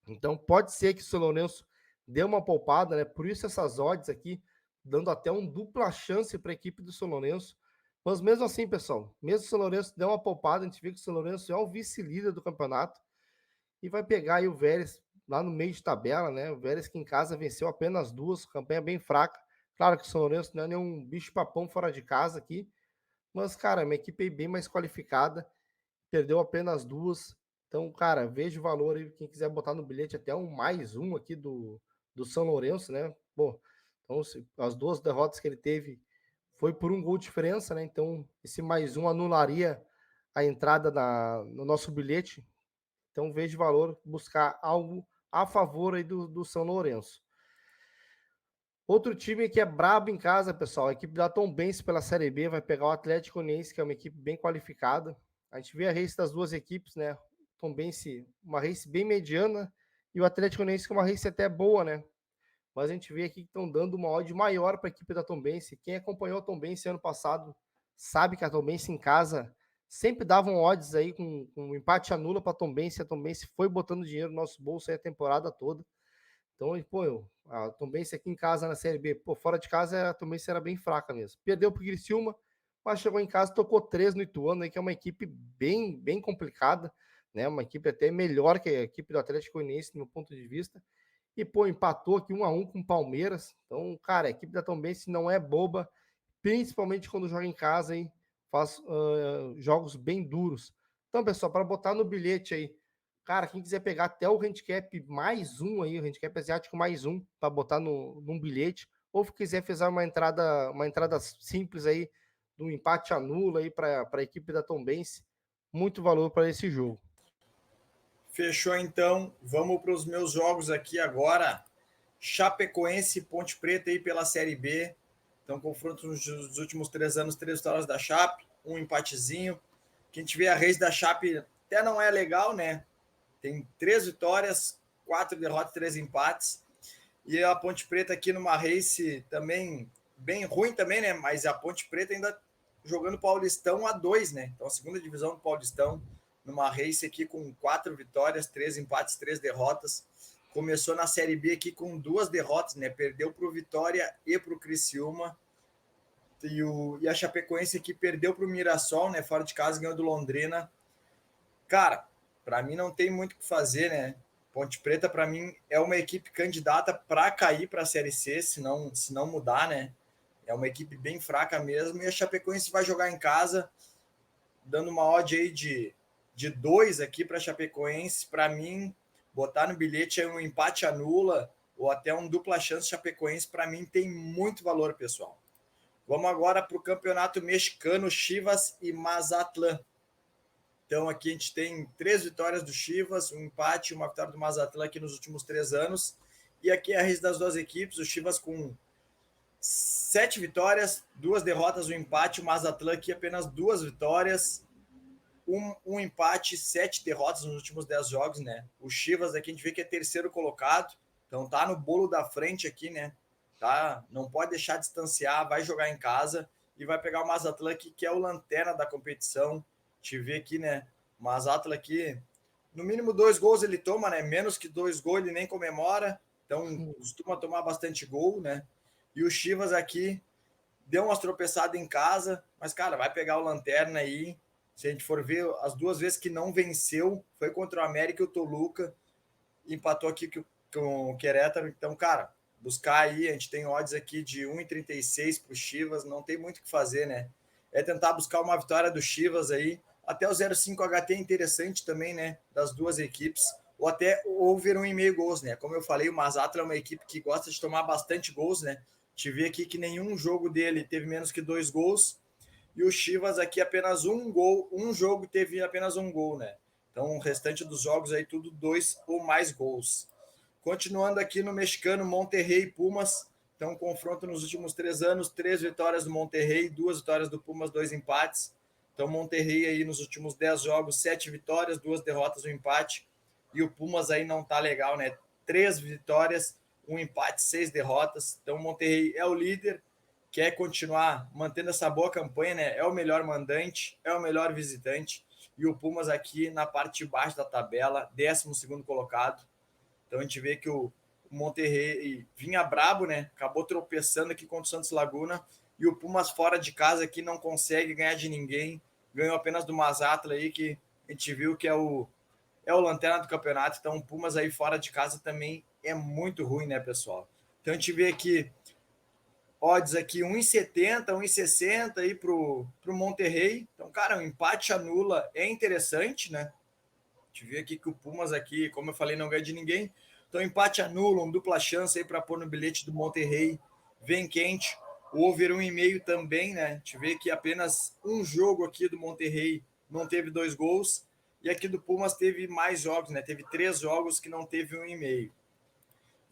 Então pode ser que o São Lourenço dê uma poupada, né? Por isso essas odds aqui, dando até um dupla chance para a equipe do São Lourenço. Mas mesmo assim, pessoal, mesmo o São Lourenço der uma poupada, a gente vê que o São Lourenço é o vice-líder do campeonato e vai pegar aí o Vélez lá no meio de tabela, né? O Vélez que em casa venceu apenas 2, campanha bem fraca. Claro que o São Lourenço não é nenhum bicho-papão fora de casa aqui, mas, cara, é uma equipe bem mais qualificada, perdeu apenas 2. Então, cara, vejo o valor aí, quem quiser botar no bilhete até um mais um aqui do São Lourenço, né? Bom, então as 2 derrotas que ele teve foi por um gol de diferença, né? Então, esse mais um anularia a entrada no nosso bilhete. Então vejo valor buscar algo a favor aí do São Lourenço. Outro time que é brabo em casa, pessoal, a equipe da Tombense pela Série B vai pegar o Atlético Goianiense, que é uma equipe bem qualificada. A gente vê a race das duas equipes, né? Tombense, uma race bem mediana, e o Atlético Goianiense com uma race até boa, né? Mas a gente vê aqui que estão dando uma odd maior para a equipe da Tombense. Quem acompanhou a Tombense ano passado sabe que a Tombense em casa sempre davam odds aí com um empate anula para a Tombense. A Tombense foi botando dinheiro no nosso bolso aí a temporada toda. Então, pô, a Tombense aqui em casa na Série B, pô, fora de casa a Tombense era bem fraca mesmo. Perdeu para o Criciúma, mas chegou em casa, tocou 3 no Ituano, aí, que é uma equipe bem, bem complicada, né? Uma equipe até melhor que a equipe do Atlético Goianiense, no meu ponto de vista. E, pô, empatou aqui 1-1 com o Palmeiras. Então, cara, a equipe da Tombense não é boba, principalmente quando joga em casa, hein? Faz jogos bem duros. Então, pessoal, para botar no bilhete aí, cara, quem quiser pegar até o handicap mais um aí, o handicap asiático mais um, para botar num bilhete, ou se quiser fazer uma entrada simples aí, do empate anula aí para a equipe da Tombense, muito valor para esse jogo. Fechou então, vamos para os meus jogos aqui agora. Chapecoense e Ponte Preta aí pela Série B. Então, confronto nos últimos 3 anos, 3 vitórias da Chape, um empatezinho. Quem tiver a race da Chape até não é legal, né? Tem 3 vitórias, 4 derrotas, 3 empates. E a Ponte Preta aqui numa race também bem ruim também, né? Mas a Ponte Preta ainda jogando Paulistão A2, né? Então a segunda divisão do Paulistão, numa race aqui com 4 vitórias, 3 empates, 3 derrotas. Começou na Série B aqui com 2 derrotas, né? Perdeu para o Vitória e para o Criciúma. E a Chapecoense aqui perdeu para o Mirassol, né? Fora de casa, ganhou do Londrina. Cara, para mim não tem muito o que fazer, né? Ponte Preta, para mim, é uma equipe candidata para cair para a Série C, se não mudar, né? É uma equipe bem fraca mesmo. E a Chapecoense vai jogar em casa, dando uma odd aí de 2 aqui para a Chapecoense. Para mim, botar no bilhete aí um empate anula ou até um dupla chance Chapecoense, para mim tem muito valor, pessoal. Vamos agora para o campeonato mexicano, Chivas e Mazatlán. Então aqui a gente tem 3 vitórias do Chivas, um empate e uma vitória do Mazatlán aqui nos últimos 3 anos. E aqui é a race das duas equipes, o Chivas com 7 vitórias, 2 derrotas, um empate, o Mazatlán aqui apenas 2 vitórias, um empate, 7 derrotas nos últimos 10 jogos, né? O Chivas aqui a gente vê que é terceiro colocado, então tá no bolo da frente aqui, né? Tá? Não pode deixar distanciar, vai jogar em casa e vai pegar o Mazatlán aqui, que é o lanterna da competição. Te vê aqui, né? O Mazatlán aqui, no mínimo 2 gols ele toma, né? Menos que 2 gols ele nem comemora, então costuma tomar bastante gol, né? E o Chivas aqui deu umas tropeçadas em casa, mas, cara, vai pegar o lanterna aí. Se a gente for ver, as 2 vezes que não venceu foi contra o América e o Toluca, empatou aqui com o Querétaro. Então, cara, buscar aí, a gente tem odds aqui de 1,36 para o Chivas, não tem muito o que fazer, né? É tentar buscar uma vitória do Chivas aí. Até o 0,5 HT é interessante também, né? Das duas equipes. Ou até over 1,5 gols, né? Como eu falei, o Mazatlán é uma equipe que gosta de tomar bastante gols, né? Te vi aqui que nenhum jogo dele teve menos que 2 gols. E o Chivas aqui apenas um gol, um jogo teve apenas um gol, né? Então o restante dos jogos aí tudo 2 ou mais gols. Continuando aqui no mexicano, Monterrey e Pumas. Então, confronto nos últimos 3 anos, 3 vitórias do Monterrey, 2 vitórias do Pumas, 2 empates. Então, Monterrey aí nos últimos 10 jogos, 7 vitórias, 2 derrotas, um empate. E o Pumas aí não tá legal, né? 3 vitórias, um empate, 6 derrotas. Então, Monterrey é o líder, quer continuar mantendo essa boa campanha, né? É o melhor mandante, é o melhor visitante. E o Pumas aqui na parte de baixo da tabela, 12º colocado. Então a gente vê que o Monterrey vinha brabo, né? Acabou tropeçando aqui contra o Santos Laguna. E o Pumas fora de casa aqui não consegue ganhar de ninguém. Ganhou apenas do Mazatlán aí, que a gente viu que é o lanterna do campeonato. Então o Pumas aí fora de casa também é muito ruim, né, pessoal? Então a gente vê aqui odds aqui 1,70, 1,60 aí pro Monterrey. Então, cara, o empate anula é interessante, né? A gente vê aqui que o Pumas aqui, como eu falei, não ganha de ninguém. Então, empate anula, um dupla chance aí para pôr no bilhete do Monterrey. Vem quente. O over 1,5 também, né? A gente vê que apenas um jogo aqui do Monterrey não teve 2 gols. E aqui do Pumas teve mais jogos, né? Teve 3 jogos que não teve 1,5.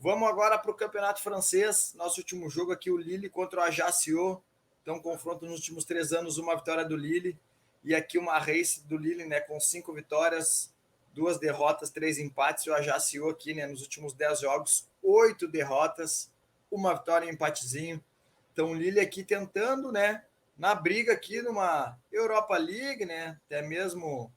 Vamos agora para o Campeonato Francês. Nosso último jogo aqui, o Lille contra o Ajaccio. Então, confronto nos últimos 3 anos, uma vitória do Lille. E aqui uma race do Lille, né? Com 5 vitórias, 2 derrotas, 3 empates. E o Ajaccio aqui, né? Nos últimos 10 jogos, 8 derrotas, uma vitória e um empatezinho. Então, o Lille aqui tentando, né? Na briga aqui numa Europa League, né? Até mesmo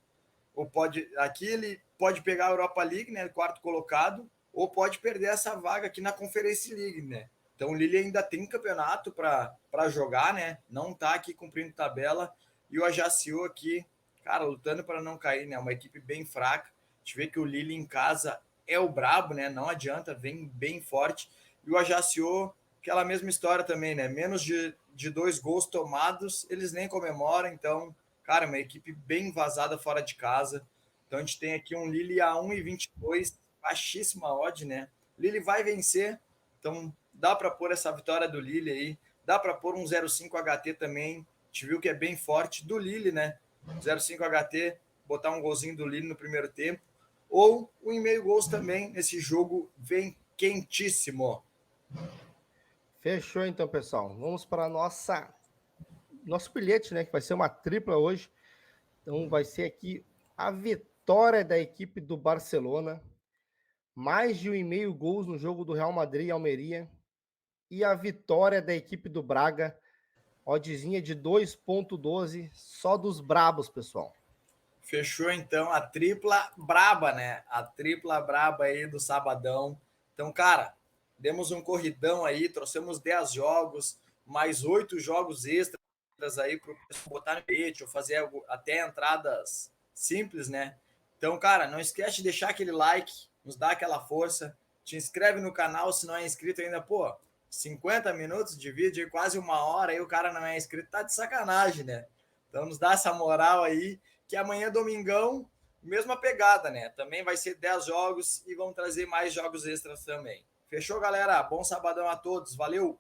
ou pode aqui ele pode pegar a Europa League, né, quarto colocado, ou pode perder essa vaga aqui na Conference League, né? Então o Lille ainda tem campeonato para jogar, né? Não tá aqui cumprindo tabela e o Ajaccio aqui, cara, lutando para não cair, né? Uma equipe bem fraca. A gente vê que o Lille em casa é o brabo, né? Não adianta, vem bem forte. E o Ajaccio, aquela mesma história também, né? Menos de 2 gols tomados, eles nem comemoram, então cara, uma equipe bem vazada fora de casa. Então a gente tem aqui um Lille a 1,22, baixíssima odd, né? Lille vai vencer, então dá para pôr essa vitória do Lille aí. Dá para pôr um 0,5 HT também. A gente viu que é bem forte do Lille, né? 0,5 HT, botar um golzinho do Lille no primeiro tempo. Ou 1,5 gols também. Esse jogo vem quentíssimo. Fechou então, pessoal. Vamos para nosso bilhete, né? Que vai ser uma tripla hoje. Então vai ser aqui a vitória da equipe do Barcelona. mais de 1,5 gols no jogo do Real Madrid e Almeria. E a vitória da equipe do Braga, oddzinha de 2,12, só dos brabos, pessoal. Fechou então a tripla braba, né? A tripla braba aí do sabadão. Então, cara, demos um corridão aí, trouxemos 10 jogos, mais 8 jogos extras aí para o pessoal botar no peixe ou fazer até entradas simples, né? Então, cara, não esquece de deixar aquele like, nos dá aquela força, te inscreve no canal se não é inscrito ainda, pô, 50 minutos de vídeo, quase 1 hora, aí o cara não é inscrito, tá de sacanagem, né? Então nos dá essa moral aí, que amanhã, domingão, mesma pegada, né? Também vai ser 10 jogos e vamos trazer mais jogos extras também. Fechou, galera? Bom sabadão a todos. Valeu!